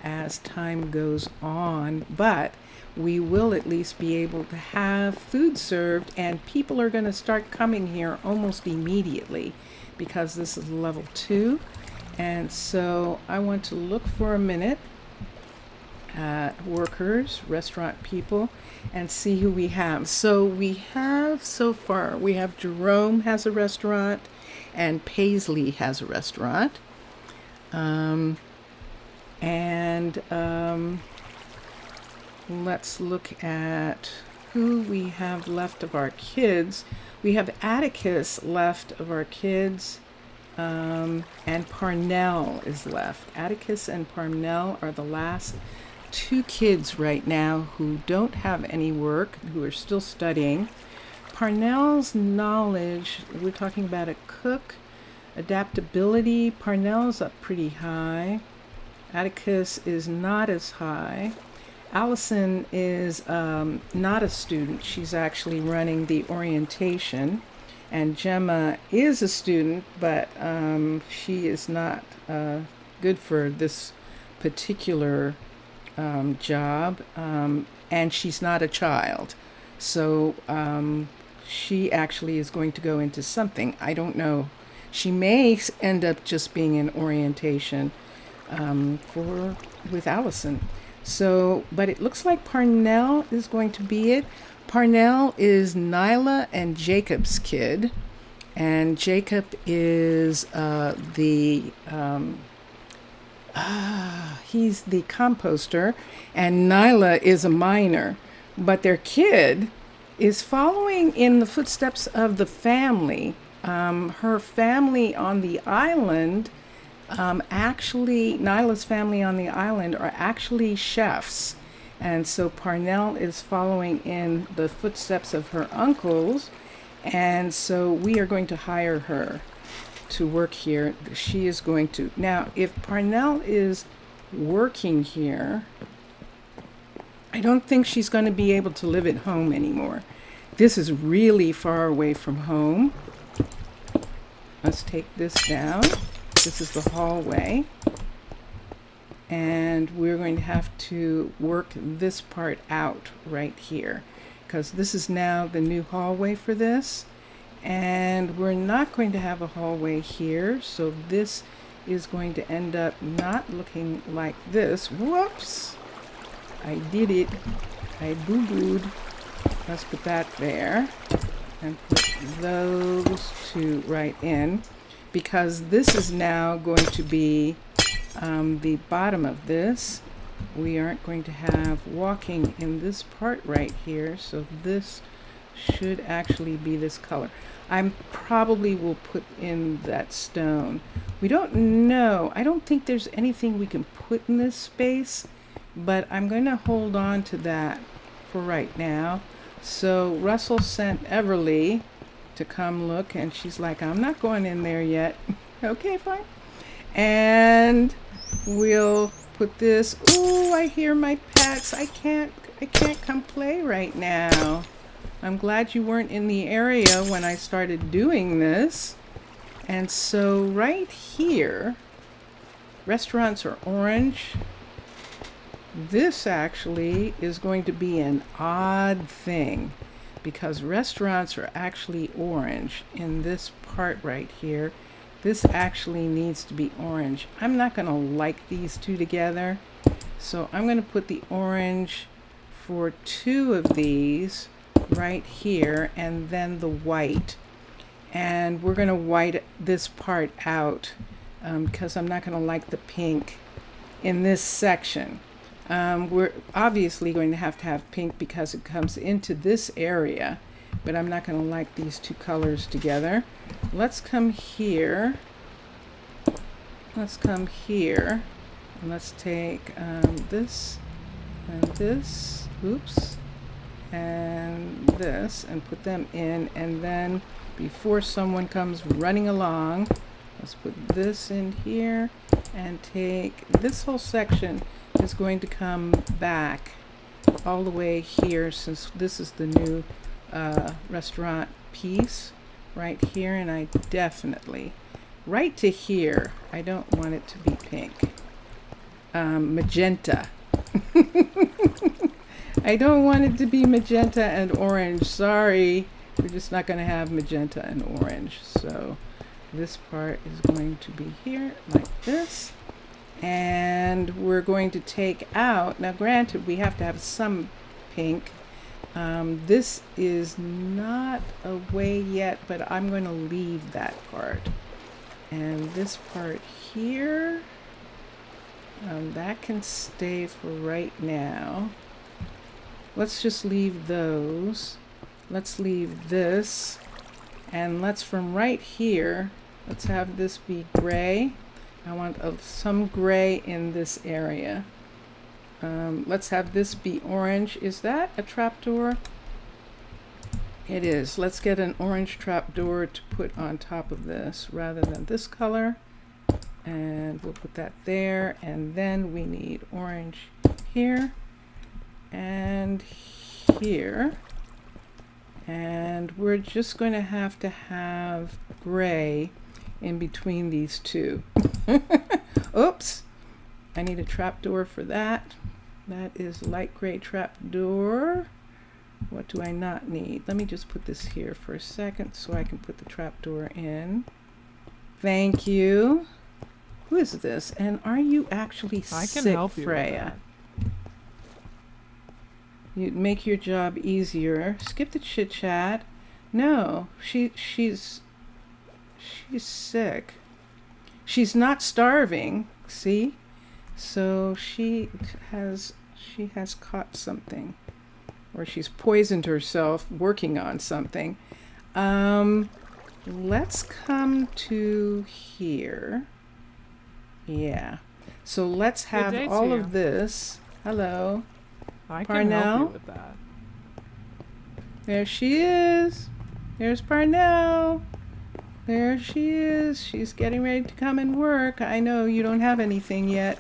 as time goes on, but we will at least be able to have food served, and people are going to start coming here almost immediately because this is level 2. And so I want to look for a minute at workers, restaurant people, and see who we have. So we have so far, we have Jerome has a restaurant and Paisley has a restaurant. Let's look at who we have left of our kids. We have Atticus left of our kids. And Parnell is left. Atticus and Parnell are the last 2 kids right now who don't have any work, who are still studying. Parnell's knowledge, we're talking about a cook, adaptability. Parnell's up pretty high. Atticus is not as high. Allison is not a student. She's actually running the orientation. And Gemma is a student, but she is not good for this particular job, and she's not a child. So she actually is going to go into something. I don't know. She may end up just being in orientation with Allison. So, but it looks like Parnell is going to be it. Parnell is Nyla and Jacob's kid, and Jacob is he's the composter, and Nyla is a miner. But their kid is following in the footsteps of the family. Her family on the island, Nyla's family on the island are actually chefs. And so Parnell is following in the footsteps of her uncles. And so we are going to hire her to work here. She is going to. Now, if Parnell is working here, I don't think she's going to be able to live at home anymore. This is really far away from home. Let's take this down. This is the hallway. And we're going to have to work this part out right here, because this is now the new hallway for this. And we're not going to have a hallway here, so this is going to end up not looking like this. Whoops! I did it. I boo-booed. Let's put that there and put those two right in, because this is now going to be the bottom of this. We aren't going to have walking in this part right here, so this should actually be this color. I probably will put in that stone. We don't know. I don't think there's anything we can put in this space, but I'm going to hold on to that for right now. So Russell sent Everly to come look, and she's like, I'm not going in there yet. Okay, fine. And we'll put this. Oh, I hear my pets. I can't come play right now. I'm glad you weren't in the area when I started doing this. And so right here, restaurants are orange. This actually is going to be an odd thing, because restaurants are actually orange in this part right here. This actually needs to be orange. I'm not going to like these two together, so I'm going to put the orange for two of these right here, and then the white. And we're going to white this part out because I'm not going to like the pink in this section. We're obviously going to have pink because it comes into this area, but I'm not going to like these two colors together. Let's come here. Let's come here. And let's take this and this. Oops. And this, and put them in. And then before someone comes running along, let's put this in here and take this whole section is going to come back all the way here, since this is the new restaurant piece right here. And I definitely, right to here, I don't want it to be pink. Magenta. I don't want it to be magenta and orange. Sorry, we're just not going to have magenta and orange. So this part is going to be here like this. And we're going to take out, now granted we have to have some pink. This is not away yet, but I'm going to leave that part. And this part here, that can stay for right now. Let's just leave those. Let's leave this. And let's, from right here, let's have this be gray. I want some gray in this area. Let's have this be orange. Is that a trapdoor? It is. Let's get an orange trapdoor to put on top of this rather than this color. And we'll put that there. And then we need orange here and here. And we're just going to have gray in between these two. Oops, I need a trapdoor for that. That is light gray trapdoor. What do I not need? Let me just put this here for a second so I can put the trapdoor in. Thank you. Who is this? And are you actually I can sick, help you with Freya? You'd make your job easier. Skip the chit chat. No, she's sick. She's not starving. See, so she has caught something, or she's poisoned herself working on something. Let's come to here. Yeah. So let's have day to all you. of this. Hello. I can help you Parnell? with that. There she is. There's Parnell. There she is. She's getting ready to come and work. I know you don't have anything yet.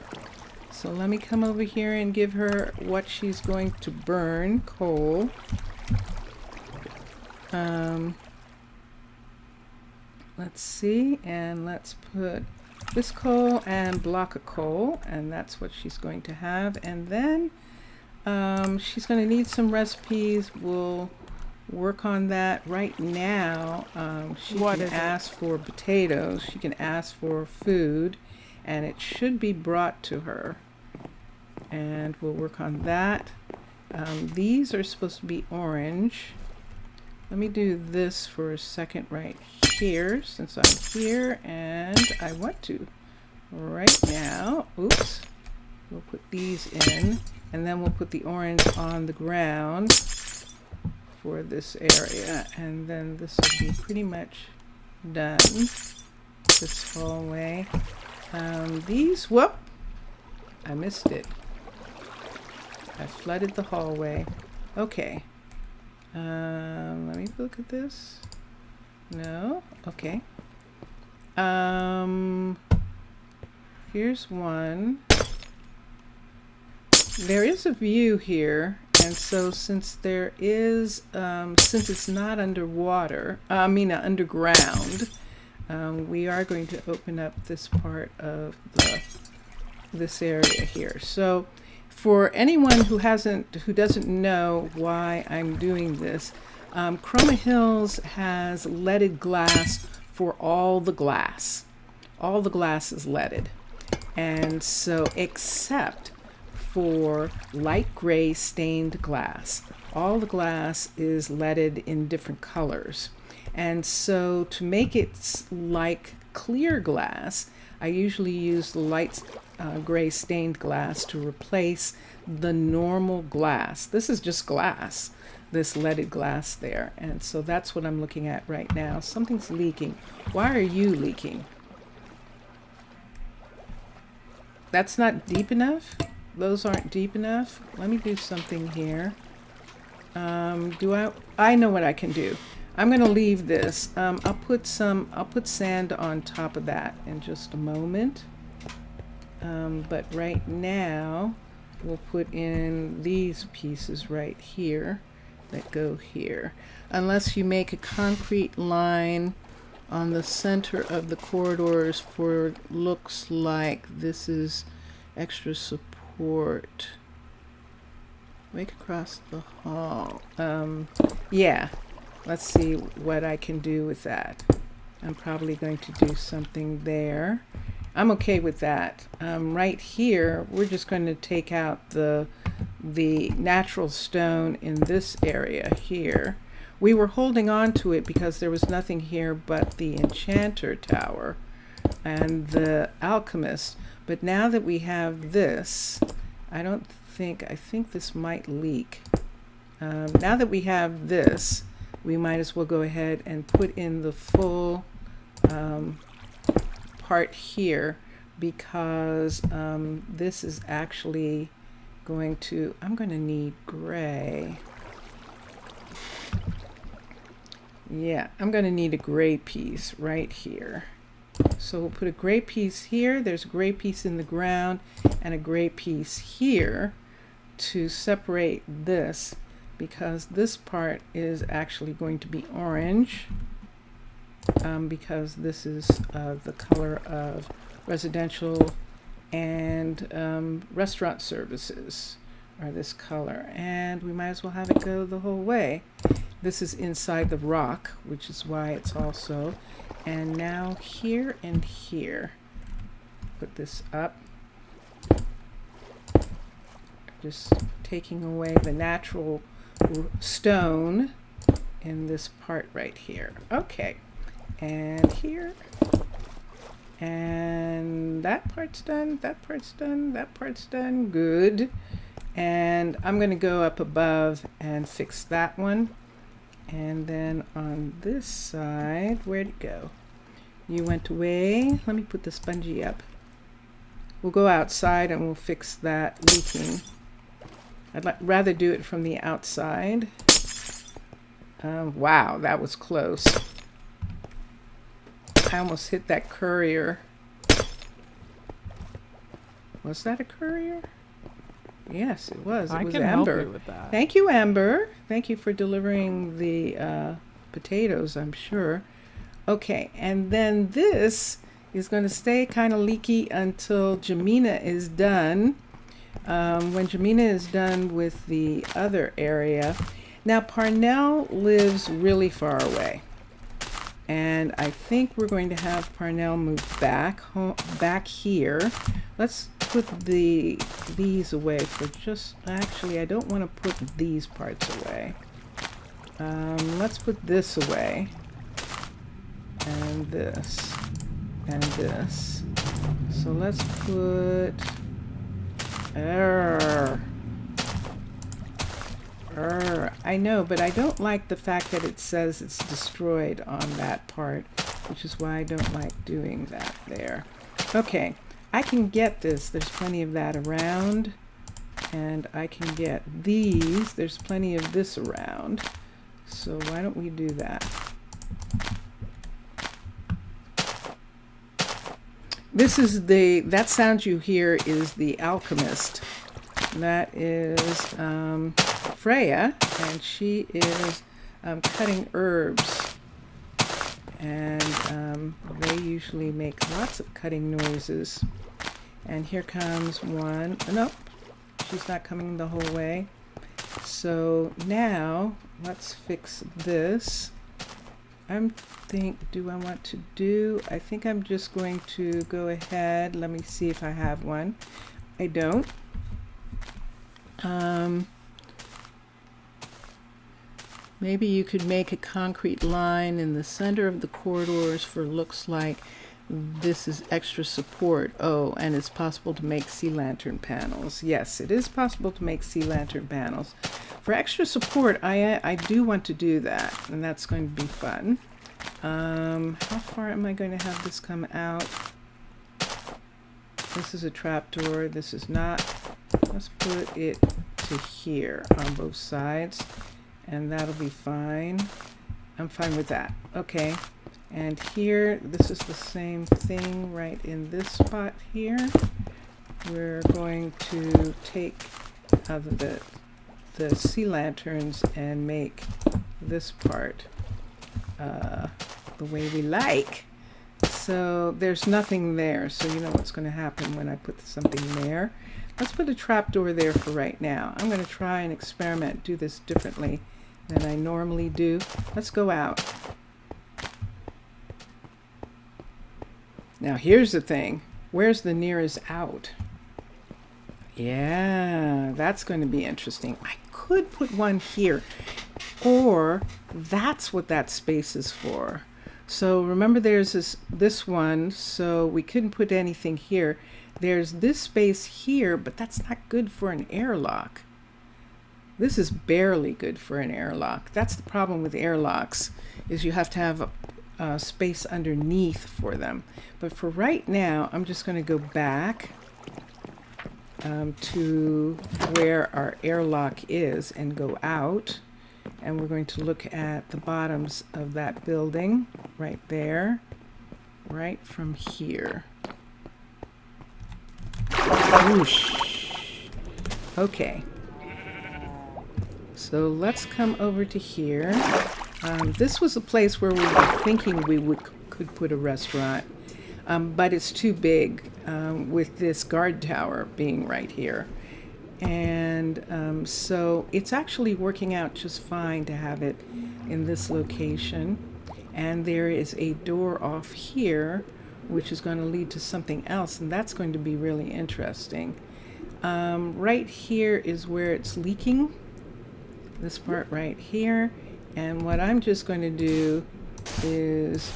So let me come over here and give her what she's going to burn. Coal. Let's see. And let's put this coal and block of coal. And that's what she's going to have. And then she's going to need some recipes. We'll work on that right now. She What can is it? ask for potatoes. She can ask for food, and it should be brought to her. And we'll work on that. These are supposed to be orange. Let me do this for a second right here, since I'm here, and I want to right now. Oops. We'll put these in, and then we'll put the orange on the ground for this area, and then this will be pretty much done. This hallway. Whoop! I missed it. I flooded the hallway. Okay. Let me look at this. No? Okay. Here's one. There is a view here, and so since there is, since it's not underwater, underground, we are going to open up this part of this area here. So, for anyone who doesn't know why I'm doing this, Chroma Hills has leaded glass for all the glass. All the glass is leaded, and so except for light gray stained glass. All the glass is leaded in different colors. And so to make it like clear glass, I usually use the light gray stained glass to replace the normal glass. This is just glass, this leaded glass there. And so that's what I'm looking at right now. Something's leaking. Why are you leaking? That's not deep enough? Those aren't deep enough. Let me do something here. I know what I can do. I'm going to leave this. I'll put sand on top of that in just a moment. But right now, we'll put in these pieces right here that go here. Unless you make a concrete line on the center of the corridors for looks like this is extra support. Make across the hall. Yeah, let's see what I can do with that. I'm probably going to do something there. I'm okay with that. Right here, we're just going to take out the natural stone in this area here. We were holding on to it because there was nothing here but the enchanter tower and the alchemist. But now that we have this, I think this might leak. Now that we have this, we might as well go ahead and put in the full part here, because this is actually going to, I'm going to need gray. Yeah, I'm going to need a gray piece right here. So we'll put a gray piece here. There's a gray piece in the ground and a gray piece here to separate this, because this part is actually going to be orange, because this is the color of residential and restaurant services are this color, and we might as well have it go the whole way. This is inside the rock, which is why it's also. And now here and here, put this up. Just taking away the natural stone in this part right here. Okay, and here, and that part's done, that part's done, that part's done. Good. And I'm going to go up above and fix that one. And then on this side, where'd it go? You went away. Let me put the spongy up. We'll go outside and we'll fix that leaking. I'd rather do it from the outside. Wow, that was close. I almost hit that courier. Was that a courier? Yes, it was. It was can Amber. help you with that. Thank you, Amber. Thank you for delivering the potatoes, I'm sure. Okay, and then this is going to stay kind of leaky until Jamina is done. When Jamina is done with the other area. Now, Parnell lives really far away. And I think we're going to have Parnell move back here. Let's put these away for just, actually, I don't want to put these parts away. Let's put this away. And this. And this. So let's put, I know, but I don't like the fact that it says it's destroyed on that part, which is why I don't like doing that there. Okay, I can get this. There's plenty of that around. And I can get these. There's plenty of this around. So why don't we do that? This is that sound you hear is the alchemist. That is Freya, and she is cutting herbs. And they usually make lots of cutting noises. And here comes one. Nope, she's not coming the whole way. So now let's fix this. Do I want to do? I think I'm just going to go ahead. Let me see if I have one. I don't. Maybe you could make a concrete line in the center of the corridors for looks like this is extra support. Oh, and it's possible to make sea lantern panels. Yes, it is possible to make sea lantern panels. For extra support, I do want to do that, and that's going to be fun. How far am I going to have this come out? This is a trapdoor. This is not. Let's put it to here on both sides, and that'll be fine. I'm fine with that. Okay. And here, this is the same thing right in this spot here. We're going to take the sea lanterns and make this part the way we like. So there's nothing there, so you know what's going to happen when I put something there. Let's put a trapdoor there for right now. I'm going to try and experiment, do this differently than I normally do. Let's go out. Now here's the thing. Where's the nearest out? Yeah, that's going to be interesting. I could put one here, or that's what that space is for. So remember there's this one, so we couldn't put anything here. There's this space here, but that's not good for an airlock. This is barely good for an airlock. That's the problem with airlocks, is you have to have a space underneath for them. But for right now, I'm just going to go back to where our airlock is and go out. And we're going to look at the bottoms of that building right there, right from here. Whoosh. Okay. So let's come over to here. This was a place where we were thinking we could put a restaurant, but it's too big with this guard tower being right here. And so it's actually working out just fine to have it in this location. And there is a door off here, which is going to lead to something else, and that's going to be really interesting. Right here is where it's leaking, this part right here. And what I'm just going to do is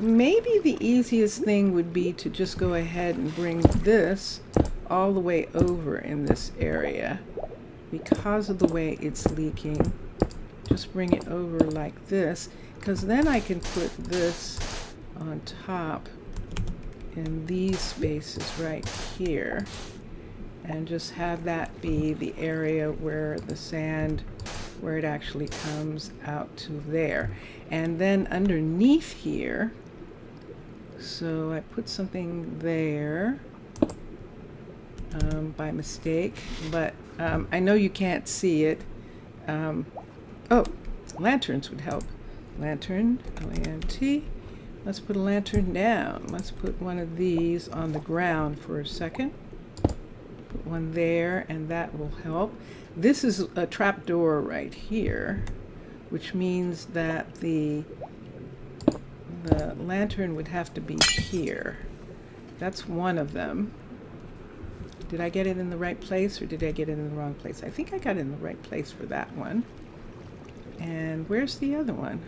maybe the easiest thing would be to just go ahead and bring this all the way over in this area. Because of the way it's leaking, just bring it over like this, because then I can put this on top in these spaces right here, and just have that be the area where the sand, where it actually comes out to there. And then underneath here, so I put something there by mistake, but I know you can't see it. Oh, lanterns would help. Lantern, L-A-N-T. Let's put a lantern down. Let's put one of these on the ground for a second. Put one there, and that will help. This is a trap door right here, which means that the lantern would have to be here. That's one of them. Did I get it in the right place, or did I get it in the wrong place? I think I got it in the right place for that one. And where's the other one?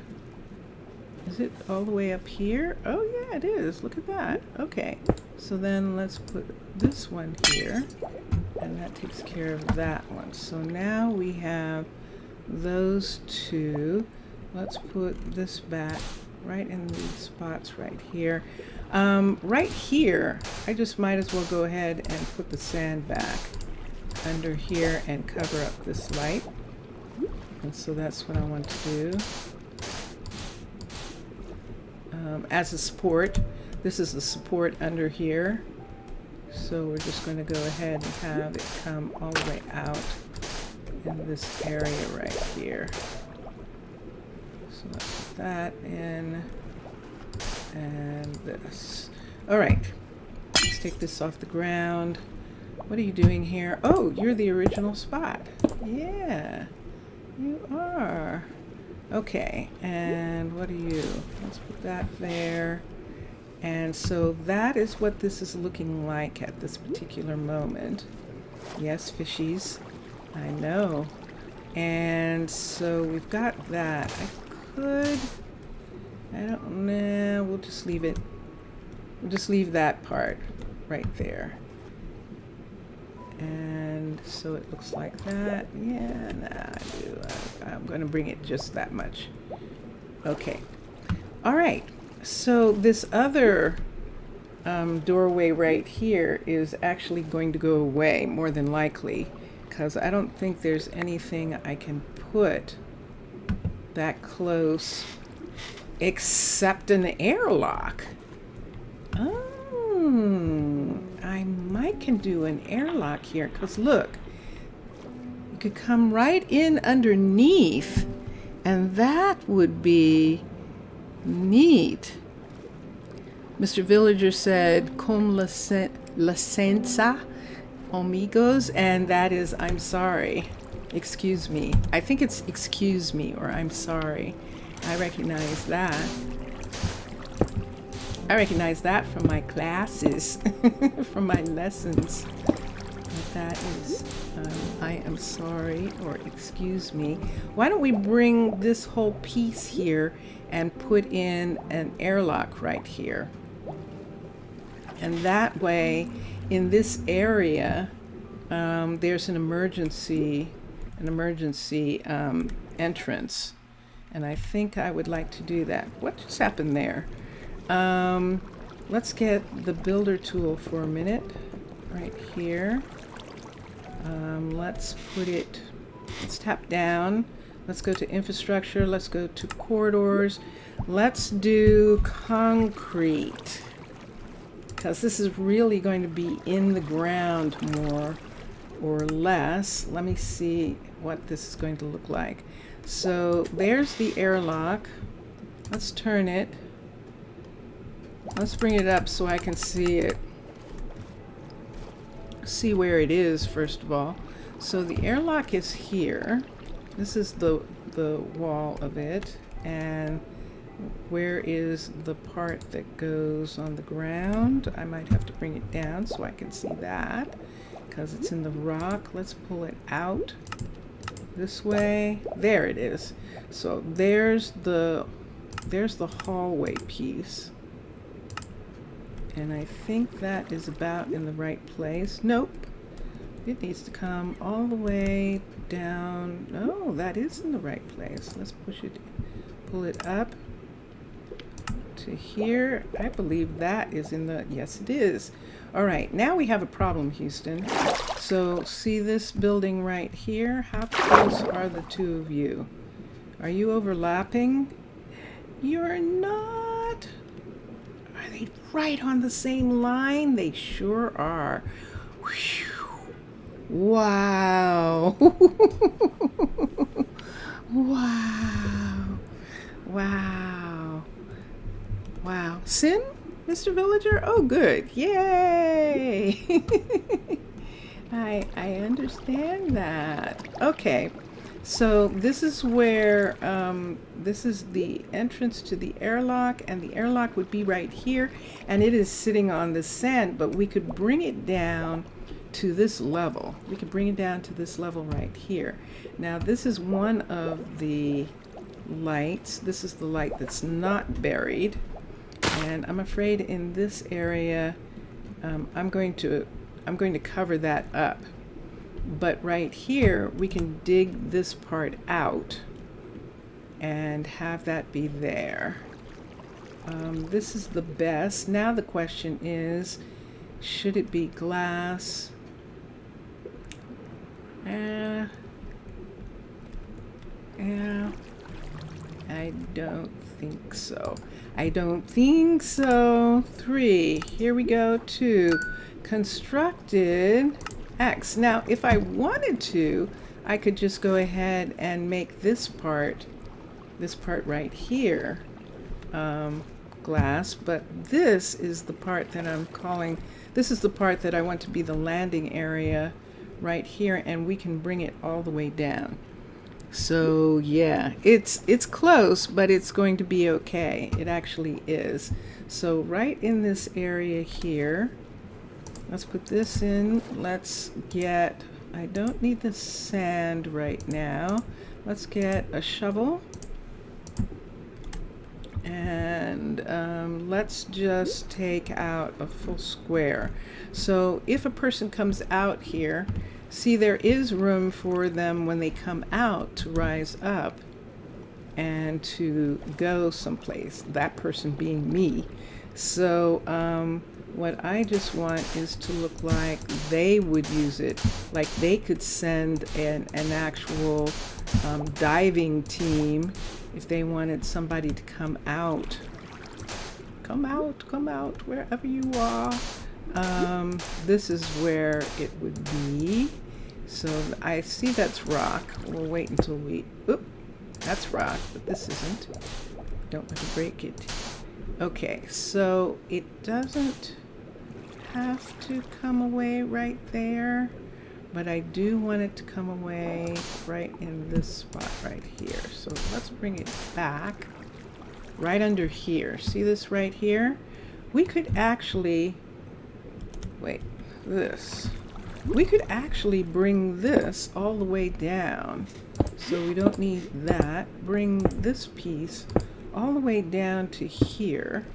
Is it all the way up here? Oh yeah, it is. Look at that. Okay, so then let's put this one here, and that takes care of that one. So now we have those two. Let's put this back right in these spots right here. Right here, I just might as well go ahead and put the sand back under here and cover up this light. And so that's what I want to do. As a support, this is the support under here. So we're just going to go ahead and have it come all the way out in this area right here. So let's put that in, and this. All right, let's take this off the ground. What are you doing here? Oh, you're the original spot. Yeah, you are. Okay, and what are you? Let's put that there. And so that is what this is looking like at this particular moment. Yes, fishies, I know. And so we've got that. I don't know, we'll just leave it. We'll just leave that part right there. And so it looks like that. Yeah, nah, I'm going to bring it just that much. Okay. All right. So this other doorway right here is actually going to go away, more than likely, because I don't think there's anything I can put that close except an airlock. Oh, I might can do an airlock here, because look, you could come right in underneath, and that would be neat. Mr. Villager said, "Cum licenza, amigos," and that is, I'm sorry. Excuse me. I think it's excuse me or I'm sorry. I recognize that. I recognize that from my classes, from my lessons. But that is, I am sorry or excuse me. Why don't we bring this whole piece here and put in an airlock right here? And that way, in this area, there's an emergency entrance. And I think I would like to do that. What just happened there? Let's get the builder tool for a minute right here. Let's tap down. Let's go to infrastructure. Let's go to corridors. Let's do concrete, because this is really going to be in the ground more or less. Let me see what this is going to look like. So there's the airlock. Let's turn it. Let's bring it up so I can see it. See where it is, first of all. So the airlock is here. This is the wall of it, and where is the part that goes on the ground? I might have to bring it down so I can see that because it's in the rock. Let's pull it out this way. There it is. So there's the hallway piece. And I think that is about in the right place. Nope. It needs to come all the way down. No, that is in the right place. Let's push it, pull it up to here. I believe that is in the, yes it is. All right, now we have a problem, Houston. So see this building right here? How close are the two of you? Are you overlapping? You're not. Are they right on the same line? They sure are. Whew. Wow. Wow. Wow. Wow. Sin, Mr. Villager? Oh, good. Yay. I understand that. Okay. So this is where, this is the entrance to the airlock, and the airlock would be right here, and it is sitting on the sand, but we could bring it down to this level. We could bring it down to this level right here. Now this is one of the lights. This is the light that's not buried, and I'm afraid in this area, I'm going to cover that up. But right here, we can dig this part out and have that be there. This is the best. Now the question is, should it be glass? Yeah, I don't think so. I don't think so. 3, here we go, 2, constructed X. Now, if I wanted to, I could just go ahead and make this part right here, glass, but this is the part that I'm calling, this is the part that I want to be the landing area right here, and we can bring it all the way down. So yeah, it's close, but it's going to be okay. It actually is. So right in this area here, let's put this in. Let's get, I don't need the sand right now. Let's get a shovel. And let's just take out a full square. So if a person comes out here, see, there is room for them when they come out to rise up and to go someplace, that person being me. So what I just want is to look like they would use it, like they could send an actual diving team if they wanted somebody to come out. Come out, wherever you are. This is where it would be. So I see that's rock. We'll wait until we, oop, that's rock, but this isn't. Don't want to break it. Okay, so it doesn't have to come away right there, but I do want it to come away right in this spot right here. So let's bring it back right under here. See this right here? We could actually, wait, this. We could actually bring this all the way down. So we don't need that. Bring this piece all the way down to here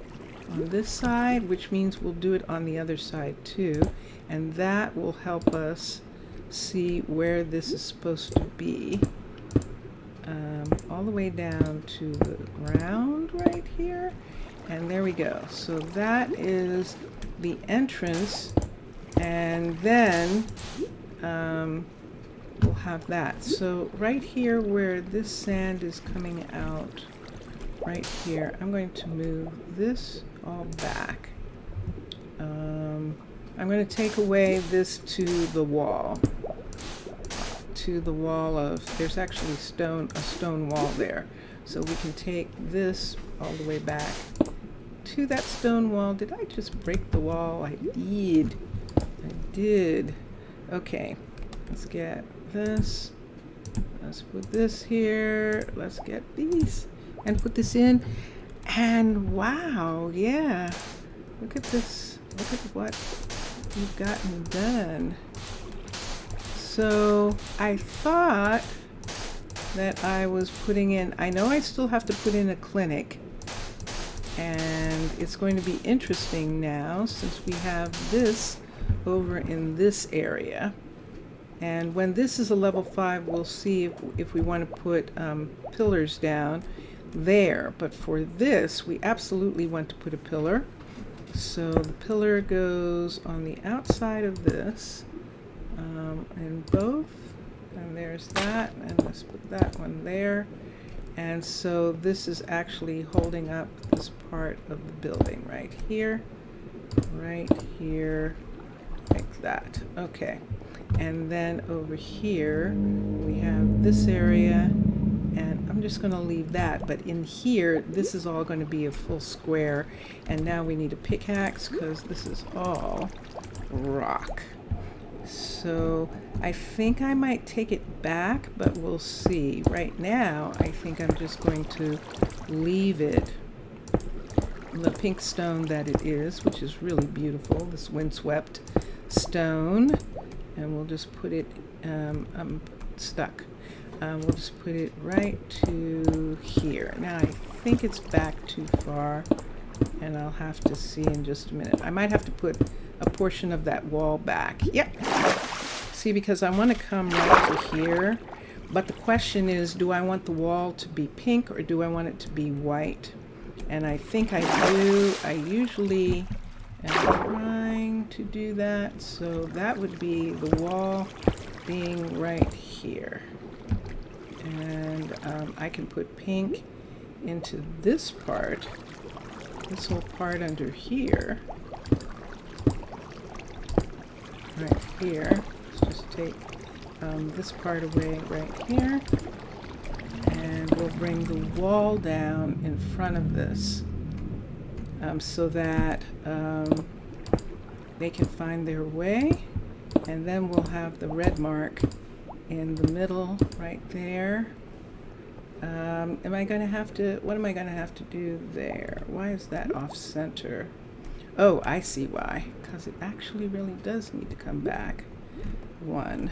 on this side, which means we'll do it on the other side too. And that will help us see where this is supposed to be. All the way down to the ground right here. And there we go. So that is the entrance. And then we'll have that. So right here where this sand is coming out, right here, I'm going to move this all back. I'm going to take away this to the wall. To the wall of, there's actually a stone wall there. So we can take this all the way back to that stone wall. Did I just break the wall? I did. I did. Okay, let's get this. Let's put this here. Let's get these and put this in. And wow, yeah. Look at this. Look at what you've gotten done. So I thought that I was putting in, I know I still have to put in a clinic, and it's going to be interesting now since we have this over in this area. And when this is a level 5, we'll see if we want to put pillars down there. But for this, we absolutely want to put a pillar. So the pillar goes on the outside of this, and both. And there's that, and let's put that one there. And so this is actually holding up this part of the building right here, like that. Okay. And then over here, we have this area, and I'm just going to leave that. But in here, this is all going to be a full square. And now we need a pickaxe because this is all rock. So I think I might take it back, but we'll see. Right now, I think I'm just going to leave it the pink stone that it is, which is really beautiful, this windswept stone. And we'll just put it, I'm stuck. We'll just put it right to here. Now I think it's back too far, and I'll have to see in just a minute. I might have to put a portion of that wall back. Yep. See, because I want to come right to here, but the question is, do I want the wall to be pink or do I want it to be white? And I think I do. I usually am trying to do that, so that would be the wall being right here. And I can put pink into this part, this whole part under here. Right here. Let's just take this part away right here, and we'll bring the wall down in front of this so that they can find their way, and then we'll have the red mark in the middle right there. Am I going to have to, what am I going to have to do there? Why is that off center? Oh, I see why. Because it actually really does need to come back. One.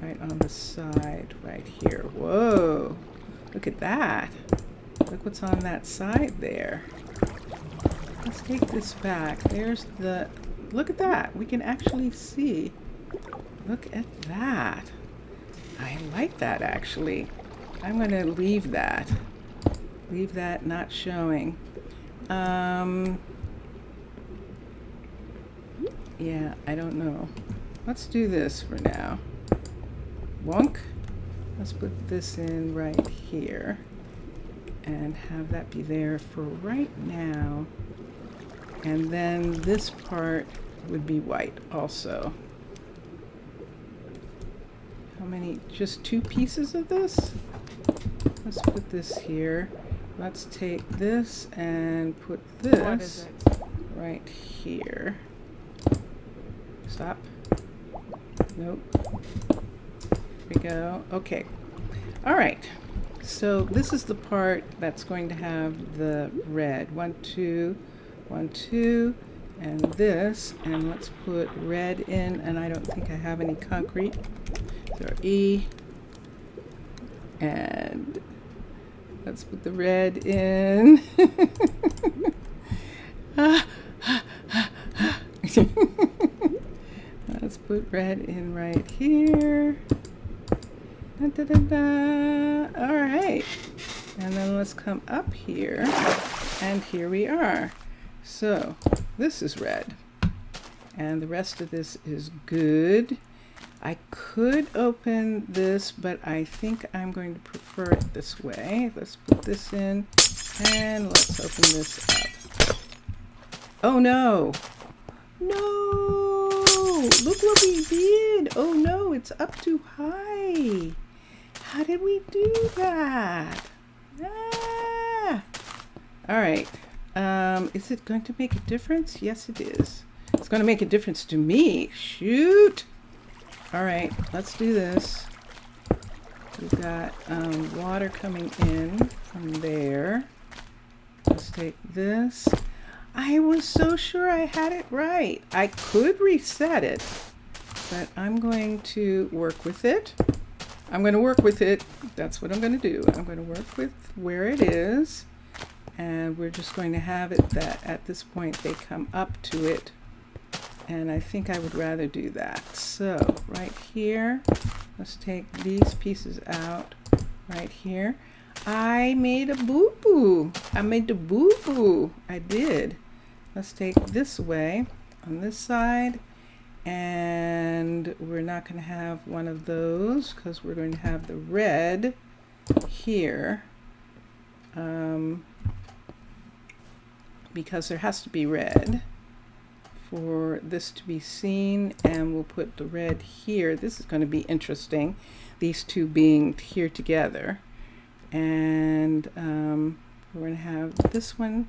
Right on the side, right here. Whoa. Look at that. Look what's on that side there. Let's take this back. There's the, look at that. We can actually see. Look at that. I like that actually. I'm going to leave that. Leave that not showing. Yeah, I don't know. Let's do this for now. Wonk. Let's put this in right here and have that be there for right now. And then this part would be white also. How many? Just 2 pieces of this? Let's put this here. Let's take this and put this right here. Stop. Nope. There we go. Okay. All right. So this is the part that's going to have the red. 1, 2, 1, 2, and this. And let's put red in. And I don't think I have any concrete. So E. And let's put the red in. Let's put red in right here. Da, da, da, da. All right. And then let's come up here. And here we are. So this is red. And the rest of this is good. I could open this, but I think I'm going to prefer it this way. Let's put this in, and let's open this up. Oh no! No! Look what we did! Oh no, it's up too high! How did we do that? Ah! Alright, is it going to make a difference? Yes, it is. It's going to make a difference to me. Shoot! All right, let's do this. We've got water coming in from there. Let's take this. I was so sure I had it right. I could reset it, but I'm going to work with it. I'm going to work with it. That's what I'm going to do. I'm going to work with where it is, and we're just going to have it that at this point they come up to it, and I think I would rather do that. So right here, let's take these pieces out right here. I made a boo-boo. I made a boo-boo. I did. Let's take this away on this side, and we're not going to have one of those because we're going to have the red here, because there has to be red for this to be seen, and we'll put the red here. This is going to be interesting, these two being here together, and we're going to have this one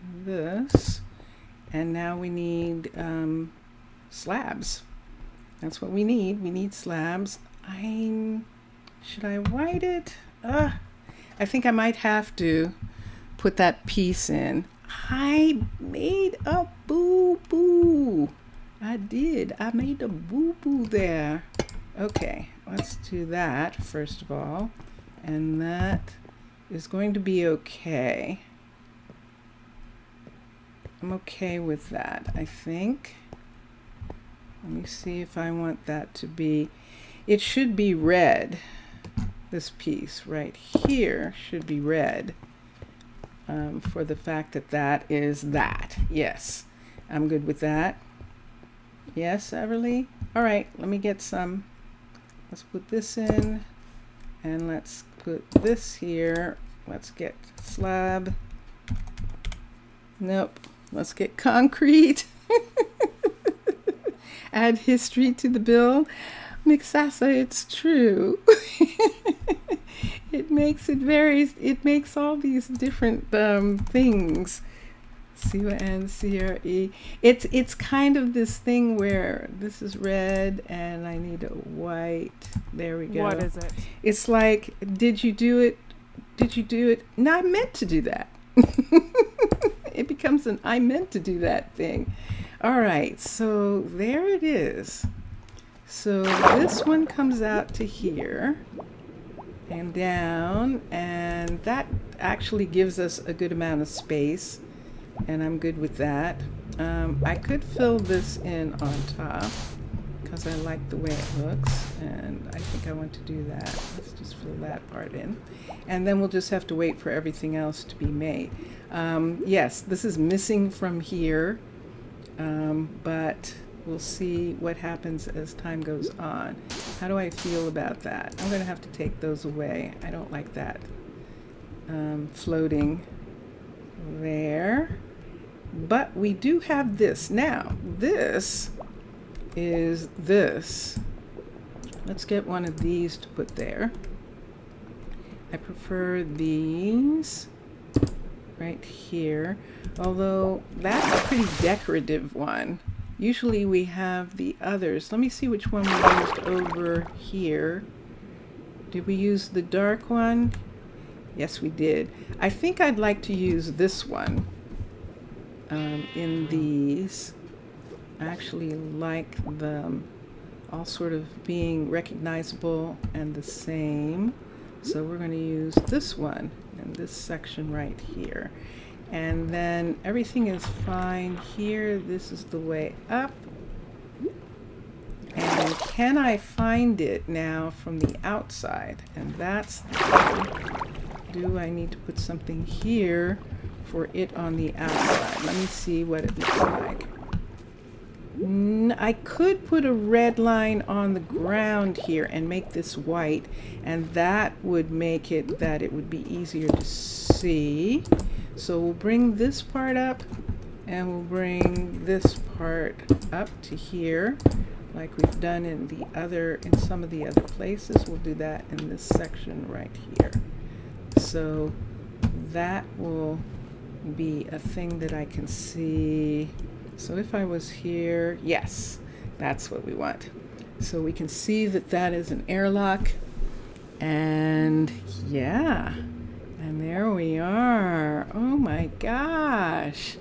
and this, and now we need slabs. That's what we need. We need slabs. Should I white it? I think I might have to put that piece in. I made a boo-boo. I did. I made a boo-boo there. Okay, let's do that first of all. And that is going to be okay. I'm okay with that, I think. Let me see if I want that to be, it should be red. This piece right here should be red, for the fact that that is that. Yes, I'm good with that. Yes, Everly? All right, let me get some. Let's put this in, and let's put this here. Let's get slab. Nope. Let's get concrete. Add history to the bill. Mixasa, it's true. It makes all these different things. CONCRE. It's kind of this thing where this is red and I need a white. There we go. What is it? It's like, did you do it? Did you do it? No, I meant to do that. It becomes an I meant to do that thing. All right, so there it is. So this one comes out to here and down, and that actually gives us a good amount of space, and I'm good with that. I could fill this in on top because I like the way it looks, and I think I want to do that. Let's just fill that part in, and then we'll just have to wait for everything else to be made. Yes, this is missing from here, but we'll see what happens as time goes on. How do I feel about that? I'm going to have to take those away. I don't like that floating there. But we do have this. Now, this is this. Let's get one of these to put there. I prefer these right here, although that's a pretty decorative one. Usually we have the others. Let me see which one we used over here. Did we use the dark one? Yes, we did. I think I'd like to use this one in these. I actually like them all sort of being recognizable and the same. So we're going to use this one in this section right here. And then everything is fine here. This is the way up. And can I find it now from the outside? And that's the thing. Do I need to put something here for it on the outside? Let me see what it looks like. I could put a red line on the ground here and make this white, and that would make it that it would be easier to see. So we'll bring this part up, and we'll bring this part up to here, like we've done in some of the other places. We'll do that in this section right here. So that will be a thing that I can see. So if I was here, yes, that's what we want. So we can see that that is an airlock, and yeah, And there we are. Oh my gosh.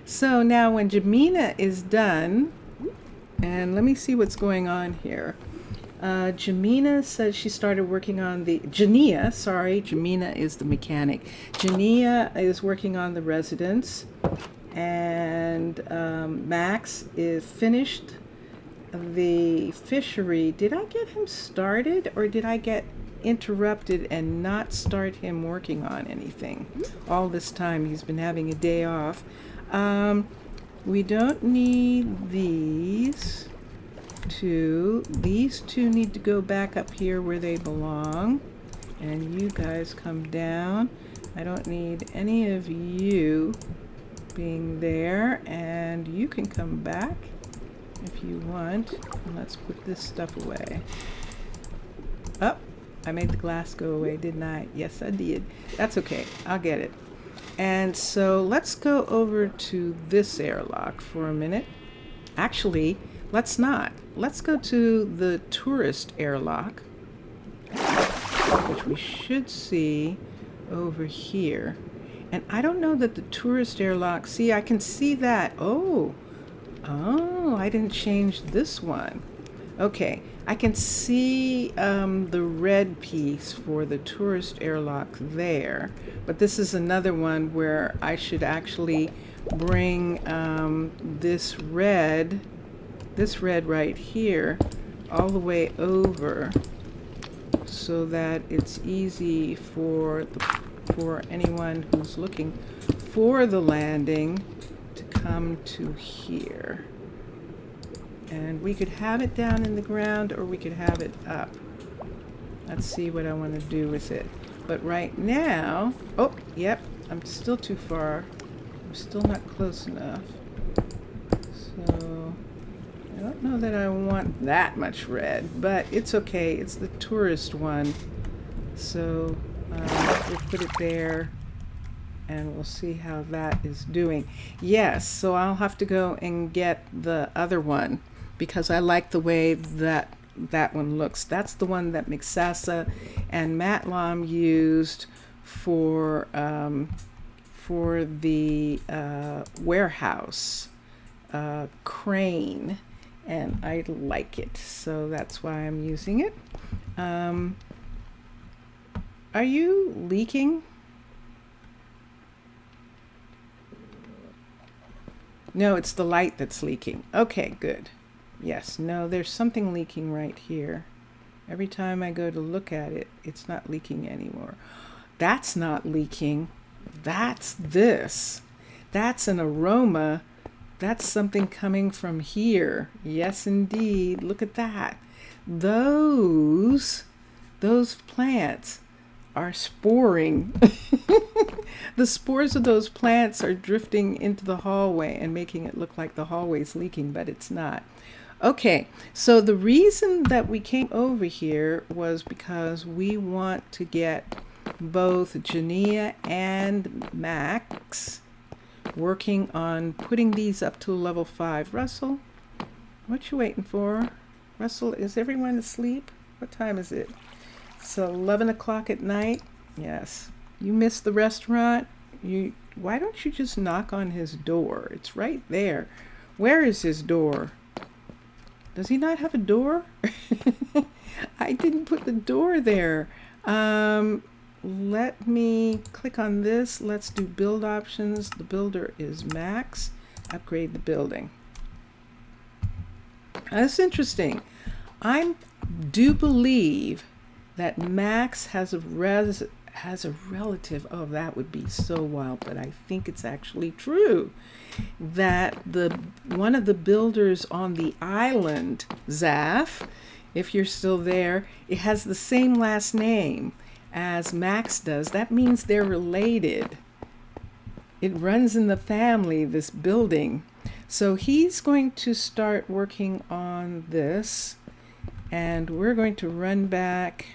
So now when Jamina is done, and let me see what's going on here. Jamina says she started working on the, Jamina is the mechanic. Jania is working on the residence, and Max is finished the fishery. Did I get him started, or did I get interrupted and not start him working on anything? All this time he's been having a day off. We don't need these two. These two need to go back up here where they belong, and you guys come down. I don't need any of you being there, and you can come back if you want. And let's put this stuff away. Oh, I made the glass go away, didn't I? Yes, I did. That's okay. I'll get it. And so let's go over to this airlock for a minute. Actually, let's not. Let's go to the tourist airlock, which we should see over here. And I don't know that the tourist airlock, see, I can see that. Oh, I didn't change this one. Okay, I can see the red piece for the tourist airlock there, but this is another one where I should actually bring this red right here all the way over so that it's easy for anyone who's looking for the landing to come to here. And we could have it down in the ground, or we could have it up. Let's see what I want to do with it. But right now, oh, yep, I'm still too far. I'm still not close enough. So I don't know that I want that much red, but it's okay. It's the tourist one. So we'll put it there, and we'll see how that is doing. Yes, so I'll have to go and get the other one, because I like the way that one looks. That's the one that Mixasa and Matlam used for the warehouse crane, and I like it, so that's why I'm using it. Are you leaking? No, it's the light that's leaking. Okay, good. Yes, no, there's something leaking right here. Every time I go to look at it, it's not leaking anymore. That's not leaking. That's this. That's an aroma. That's something coming from here. Yes, indeed. Look at that. Those plants are sporing. The spores of those plants are drifting into the hallway and making it look like the hallway's leaking, but it's not. Okay, so the reason that we came over here was because we want to get both Jania and Max working on putting these up to level 5. Russell, what you waiting for? Russell, is everyone asleep? What time is it? It's 11 o'clock at night. Yes. You missed the restaurant? Why don't you just knock on his door? It's right there. Where is his door? Does he not have a door? I didn't put the door there. Let me click on this. Let's do build options. The builder is Max. Upgrade the building. That's interesting. I do believe that Max has a relative. Oh, that would be so wild, but I think it's actually true that one of the builders on the island, Zaf, if you're still there, it has the same last name as Max does. That means they're related. It runs in the family, this building. So he's going to start working on this, and we're going to run back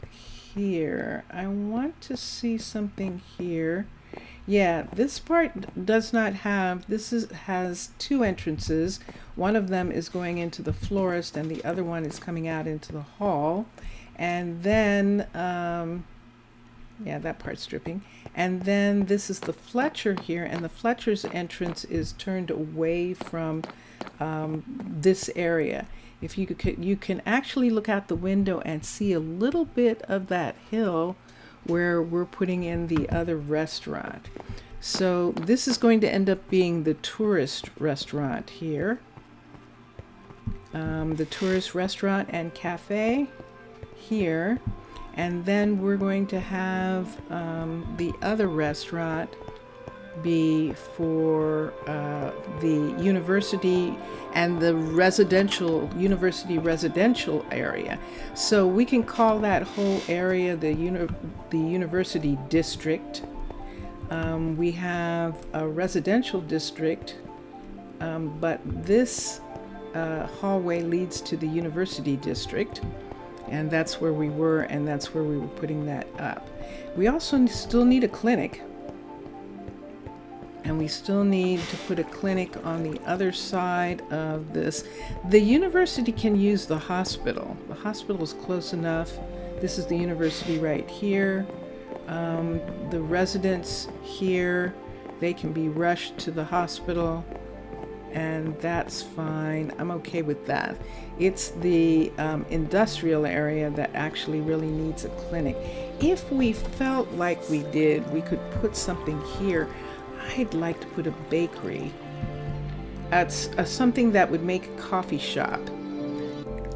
here. I want to see something here. Yeah, this part does not have, has two entrances. One of them is going into the florist and the other one is coming out into the hall. And then, yeah, that part's stripping. And then this is the Fletcher here, and the Fletcher's entrance is turned away from this area. If you can actually look out the window and see a little bit of that hill where we're putting in the other restaurant. So this is going to end up being the tourist restaurant here. The tourist restaurant and cafe here. And then we're going to have the other restaurant be for the university and the university residential area. So we can call that whole area the university district. We have a residential district, but this hallway leads to the university district, and that's where we were, and that's where we were putting that up. We also still need a clinic. And we still need to put a clinic on the other side of this. The university can use the hospital. The hospital is close enough. This is the university right here. The residents here, they can be rushed to the hospital, and that's fine. I'm okay with that. It's the industrial area that actually really needs a clinic. If we felt like we did, we could put something here. I'd like to put a bakery. That's something that would make a coffee shop,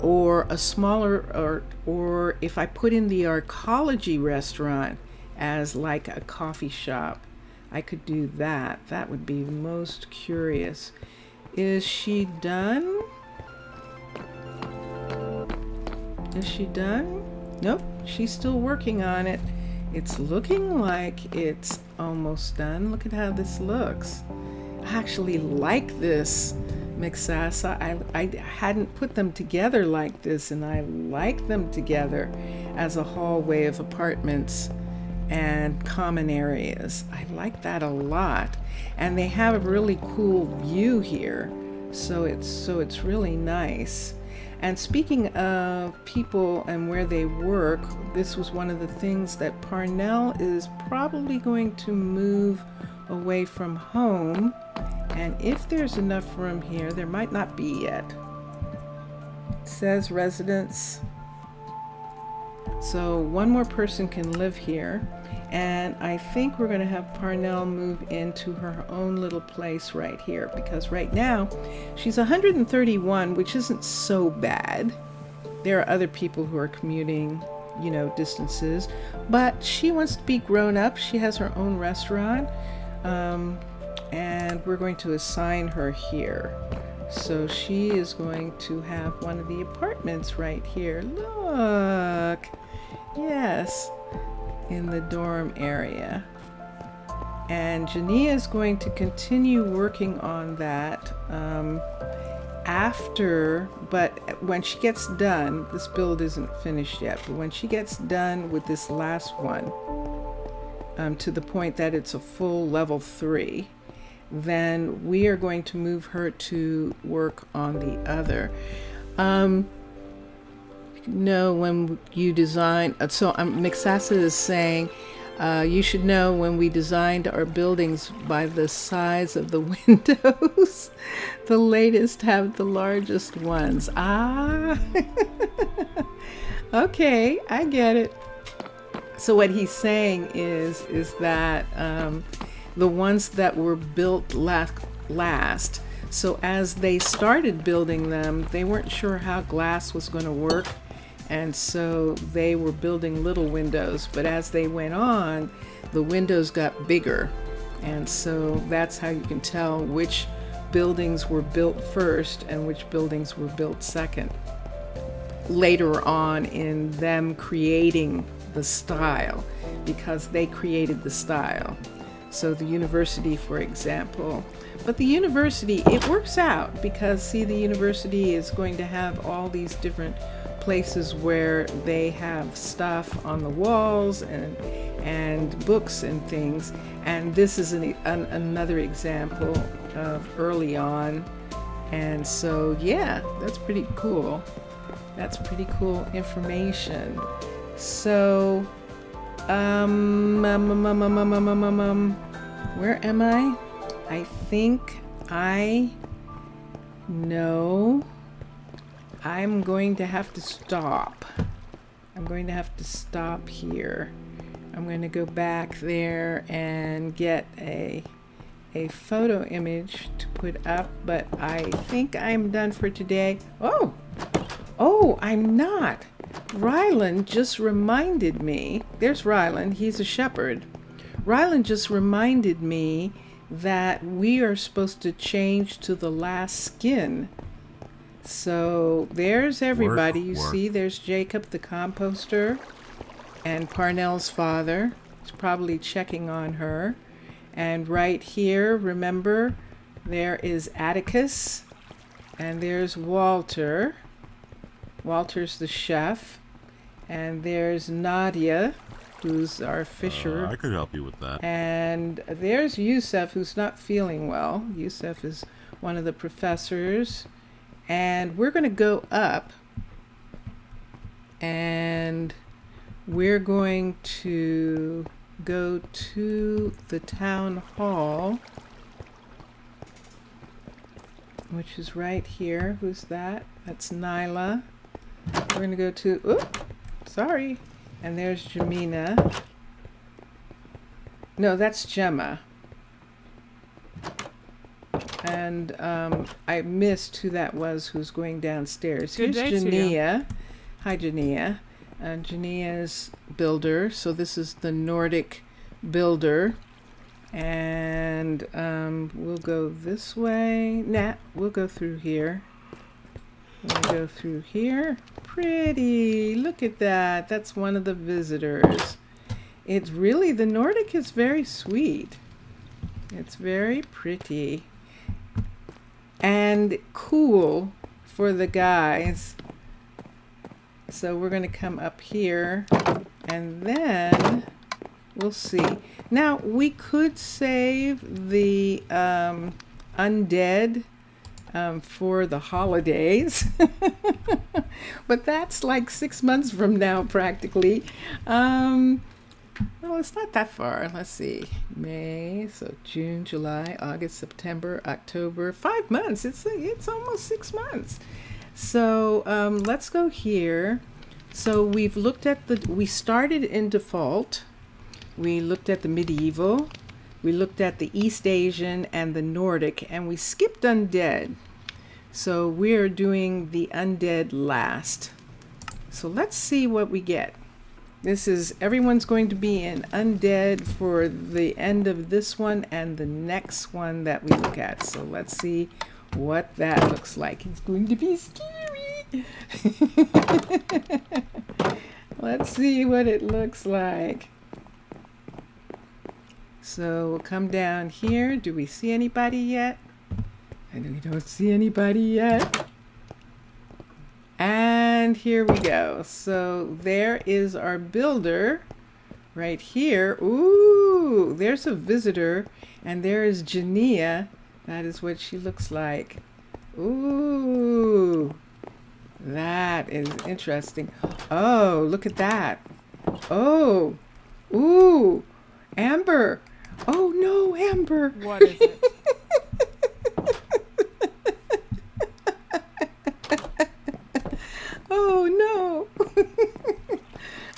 or a smaller, or if I put in the arcology restaurant as like a coffee shop, I could do that. That would be most curious. Is she done? Is she done? Nope, she's still working on it. It's looking like it's almost done. Look at how this looks. I actually like this Mixasa. I hadn't put them together like this, and I like them together as a hallway of apartments and common areas. I like that a lot. And they have a really cool view here. So it's really nice. And speaking of people and where they work, this was one of the things that Parnell is probably going to move away from home. And if there's enough room here, there might not be yet. It says residents. So one more person can live here. And I think we're going to have Parnell move into her own little place right here, because right now she's 131, which isn't so bad. There are other people who are commuting, distances, but she wants to be grown up. She has her own restaurant, and we're going to assign her here. So she is going to have one of the apartments right here. Look, yes, in the dorm area. And Jania is going to continue working on that but when she gets done, this build isn't finished yet, but when she gets done with this last one, to the point that it's a full level 3, then we are going to move her to work on the other. Know when you design, so Mixasa is saying you should know when we designed our buildings by the size of the windows. The latest have the largest ones. Okay, I get it. So what he's saying is that the ones that were built last, so as they started building them, they weren't sure how glass was going to work. And so they were building little windows, but as they went on, the windows got bigger. And so that's how you can tell which buildings were built first and which buildings were built second. Later on in them creating the style, because they created the style. So the university, for example. But the university, it works out because, see, the university is going to have all these different places where they have stuff on the walls and and books and things. And this is another example of early on. And so, yeah, that's pretty cool. That's pretty cool information. So, where am I? I think I know I'm going to have to stop. I'm going to have to stop here. I'm going to go back there and get a photo image to put up, but I think I'm done for today. Oh, I'm not. Ryland just reminded me. There's Ryland. He's a shepherd. Ryland just reminded me that we are supposed to change to the last skin. So there's everybody. You see, there's Jacob, the composter, and Parnell's father. He's probably checking on her. And right here, remember, there is Atticus, and there's Walter. Walter's the chef. And there's Nadia, who's our fisher. I could help you with that. And there's Yusuf, who's not feeling well. Yusuf is one of the professors. And we're going to go up, and we're going to go to the town hall, which is right here. Who's that? That's Nyla. We're going to go to, sorry. And there's Jamina. No, that's Gemma. And I missed who that was who's going downstairs. Good Here's day to you. Jania. Hi, Jania. Jania's builder. So this is the Nordic builder. And we'll go this way. We'll go through here. We'll go through here. Pretty. Look at that. That's one of the visitors. It's really, the Nordic is very sweet. It's very pretty. And cool for the guys. So we're going to come up here, and then we'll see. Now, we could save the undead for the holidays, but that's like 6 months from now, practically. Well, it's not that far. Let's see. May, so June, July, August, September, October. 5 months. It's almost 6 months. So let's go here. So we've looked at we started in default. We looked at the medieval. We looked at the East Asian and the Nordic, and we skipped undead. So we're doing the undead last. So let's see what we get. Everyone's going to be in undead for the end of this one and the next one that we look at. So let's see what that looks like. It's going to be scary. Let's see what it looks like. So we'll come down here. Do we see anybody yet? And we don't see anybody yet. And here we go. So there is our builder right here. Ooh, there's a visitor. And there is Jania. That is what she looks like. Ooh, that is interesting. Oh, look at that. Oh, ooh, Amber. Oh no, Amber. What is it? Oh no.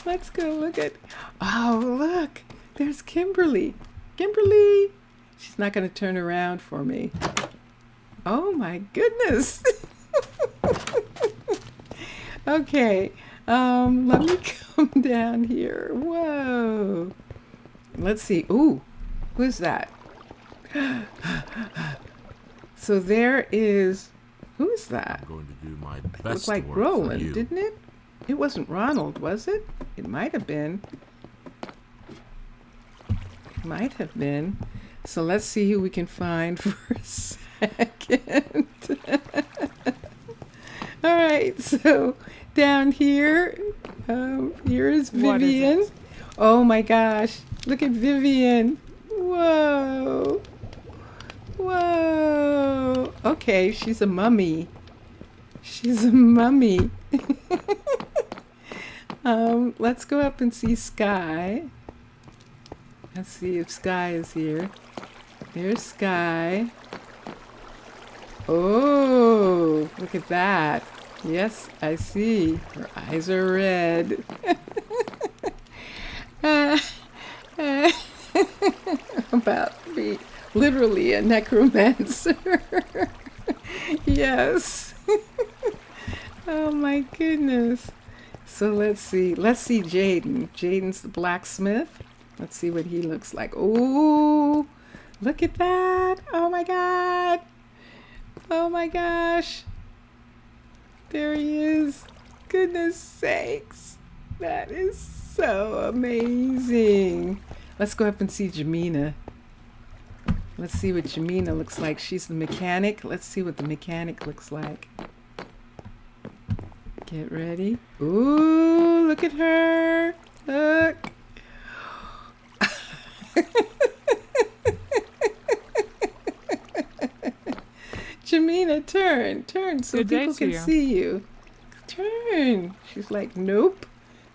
Let's go look at. Oh, look. There's Kimberly. Kimberly. She's not going to turn around for me. Oh my goodness. Okay. Let me come down here. Whoa. Let's see. Ooh. Who's that? So there is. Who's that? I'm going to do my It best looked like work for Roland, you. didn't it? It wasn't Ronald, was it? It might have been. Might have been. So let's see who we can find for a second. All right, so down here, here is What is Vivian. it? Oh my gosh. Look at Vivian. Whoa. Whoa. Okay, she's a mummy. She's a mummy. Let's go up and see Sky. Let's see if Sky is here. There's Sky. Oh, look at that. Yes, I see. Her eyes are red. About to be literally a necromancer. Yes. Oh my goodness. So let's see Jaden. Jaden's the blacksmith. Let's see what he looks like. Oh, look at that. Oh my God. Oh my gosh. There he is. Goodness sakes. That is so amazing. Let's go up and see Jamina. Let's see what Jamina looks like. She's the mechanic. Let's see what the mechanic looks like. Get ready. Ooh, look at her. Look. Jamina, turn so Good day people to can you. see you. Turn. She's like, nope.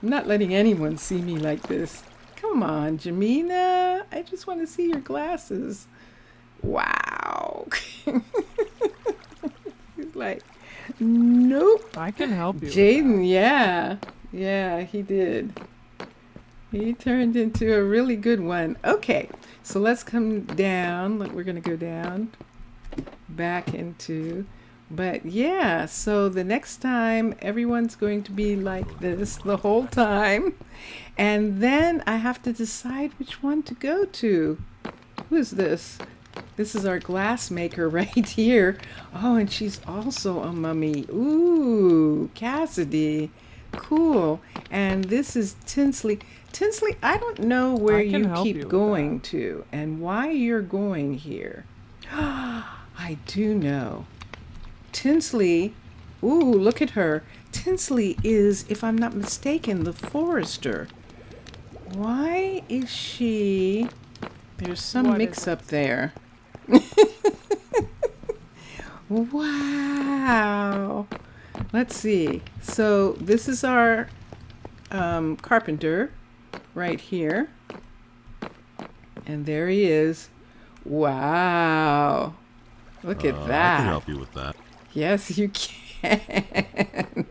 I'm not letting anyone see me like this. Come on, Jamina. I just want to see your glasses. Wow. He's like, nope. I can help you. Jaden, yeah. Yeah, he did. He turned into a really good one. Okay, so let's come down. Look, we're going to go down. Back into. But yeah, so the next time everyone's going to be like this the whole time. And then I have to decide which one to go to. Who is this? This is our glass maker right here. Oh, and she's also a mummy. Ooh, Cassidy. Cool. And this is Tinsley. Tinsley, I don't know where I can you help you keep with going that. to and why you're going here. I do know. Tinsley, ooh, look at her. Tinsley is, if I'm not mistaken, the forester. Why is she... There's some What is mix-up there. Wow. Let's see. So this is our carpenter right here. And there he is. Wow. Look at that. I can help you with that. Yes, you can.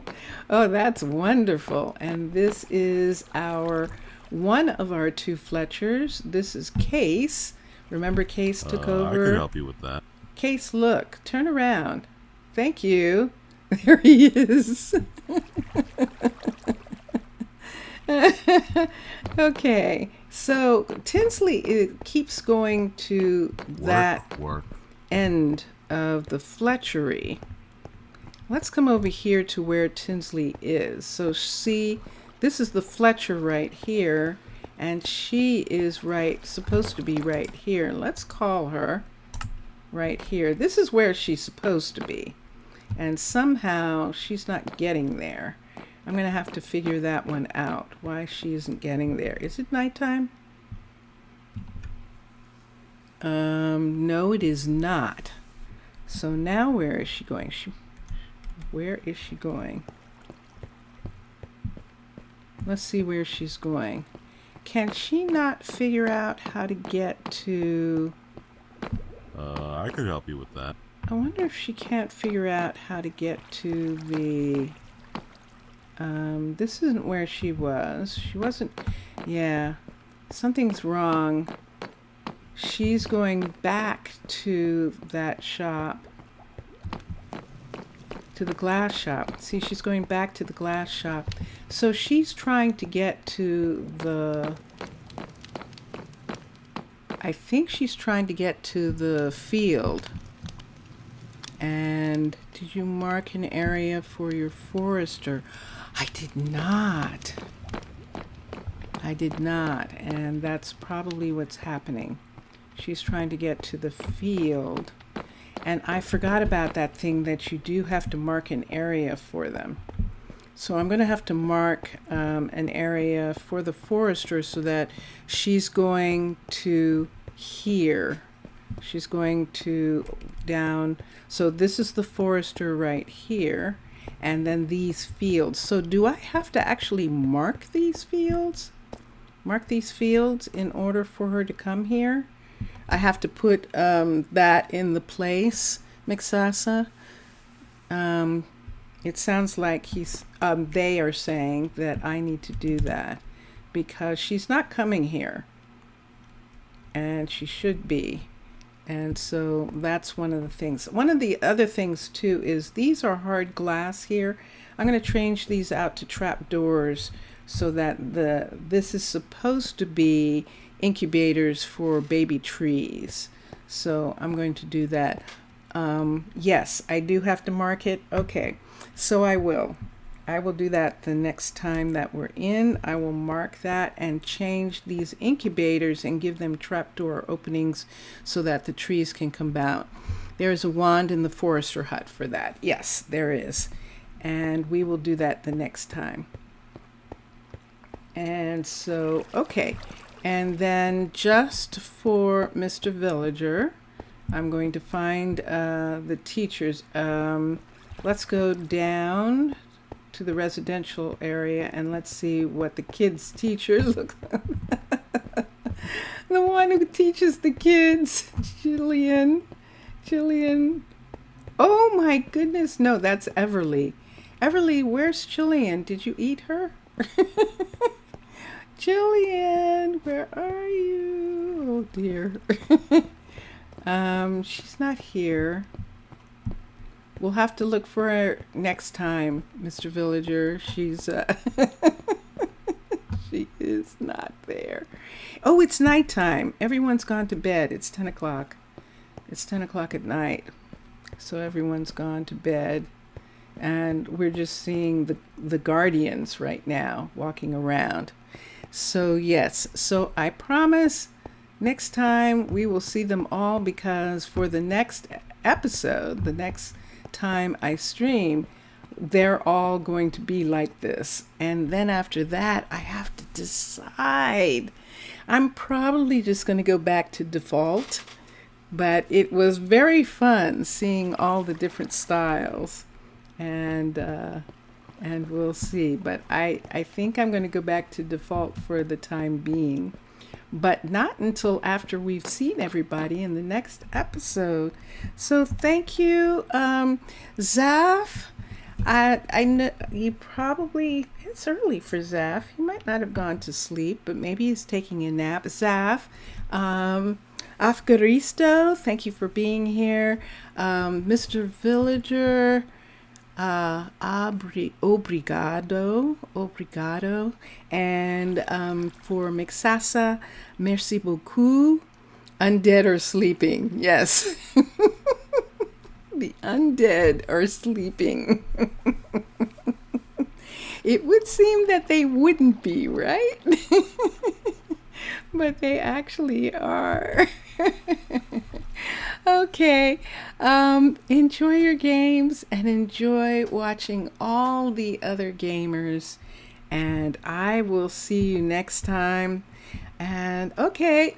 Oh, that's wonderful. And this is one of our two Fletchers. This is Case. Remember Case took over? I can help you with that. Case, look. Turn around. Thank you. There he is. Okay. So Tinsley keeps going to that Work. end of the Fletchery. Let's come over here to where Tinsley is. So see, this is the Fletcher right here, and she is supposed to be right here. Let's call her right here. This is where she's supposed to be, and somehow she's not getting there. I'm going to have to figure that one out, why she isn't getting there. Is it nighttime? No, it is not. So now where is she going? Where is she going? Let's see where she's going. Can she not figure out how to get to... I could help you with that. I wonder if she can't figure out how to get to the... this isn't where she was. She wasn't... Yeah. Something's wrong. She's going back to that shop. To the glass shop. See, she's going back to the glass shop. So she's trying to get to the... I think she's trying to get to the field. And did you mark an area for your forester? I did not. I did not. And that's probably what's happening. She's trying to get to the field. And I forgot about that thing that you do have to mark an area for them. So I'm going to have to mark an area for the forester so that she's going to here. She's going to down. So this is the forester right here. And then these fields. So do I have to actually mark these fields? Mark these fields in order for her to come here? I have to put that in the place, Mixasa. It sounds like they are saying that I need to do that because she's not coming here. And she should be. And so that's one of the things. One of the other things too is these are hard glass here. I'm going to change these out to trap doors so that this is supposed to be incubators for baby trees. So I'm going to do that. Yes, I do have to mark it. Okay, so I will do that the next time that we're in. I will mark that and change these incubators and give them trapdoor openings so that the trees can come out. There's a wand in the forester hut for that. Yes, there is. And we will do that the next time. And so, okay. And then just for Mr. Villager, I'm going to find the teachers. Let's go down to the residential area and let's see what the kids' teachers look like. The one who teaches the kids, Jillian. Oh my goodness, no, that's Everly. Everly, where's Jillian? Did you eat her? Jillian, where are you? Oh dear. She's not here. We'll have to look for her next time, Mr. Villager. She's she is not there. Oh, it's nighttime. Everyone's gone to bed. It's 10 o'clock. It's 10 o'clock at night. So everyone's gone to bed. And we're just seeing the guardians right now walking around. So yes, so I promise next time we will see them all, because for the next episode, the next time I stream, they're all going to be like this. And then after that, I have to decide. I'm probably just going to go back to default, but it was very fun seeing all the different styles. And we'll see. But I think I'm going to go back to default for the time being. But not until after we've seen everybody in the next episode. So thank you, Zaf. I know you probably, it's early for Zaf. He might not have gone to sleep, but maybe he's taking a nap. Zaf, Afgaristo, thank you for being here. Mr. Villager, obrigado, and for Mixasa, merci beaucoup. Undead are sleeping, yes. The undead are sleeping. It would seem that they wouldn't be, right? But they actually are. Okay, enjoy your games and enjoy watching all the other gamers, and I will see you next time. And okay,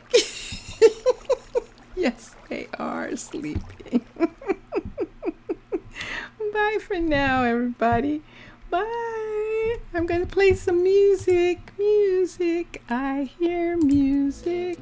yes, they are sleeping. Bye for now, everybody. Bye. I'm going to play some music. I hear music.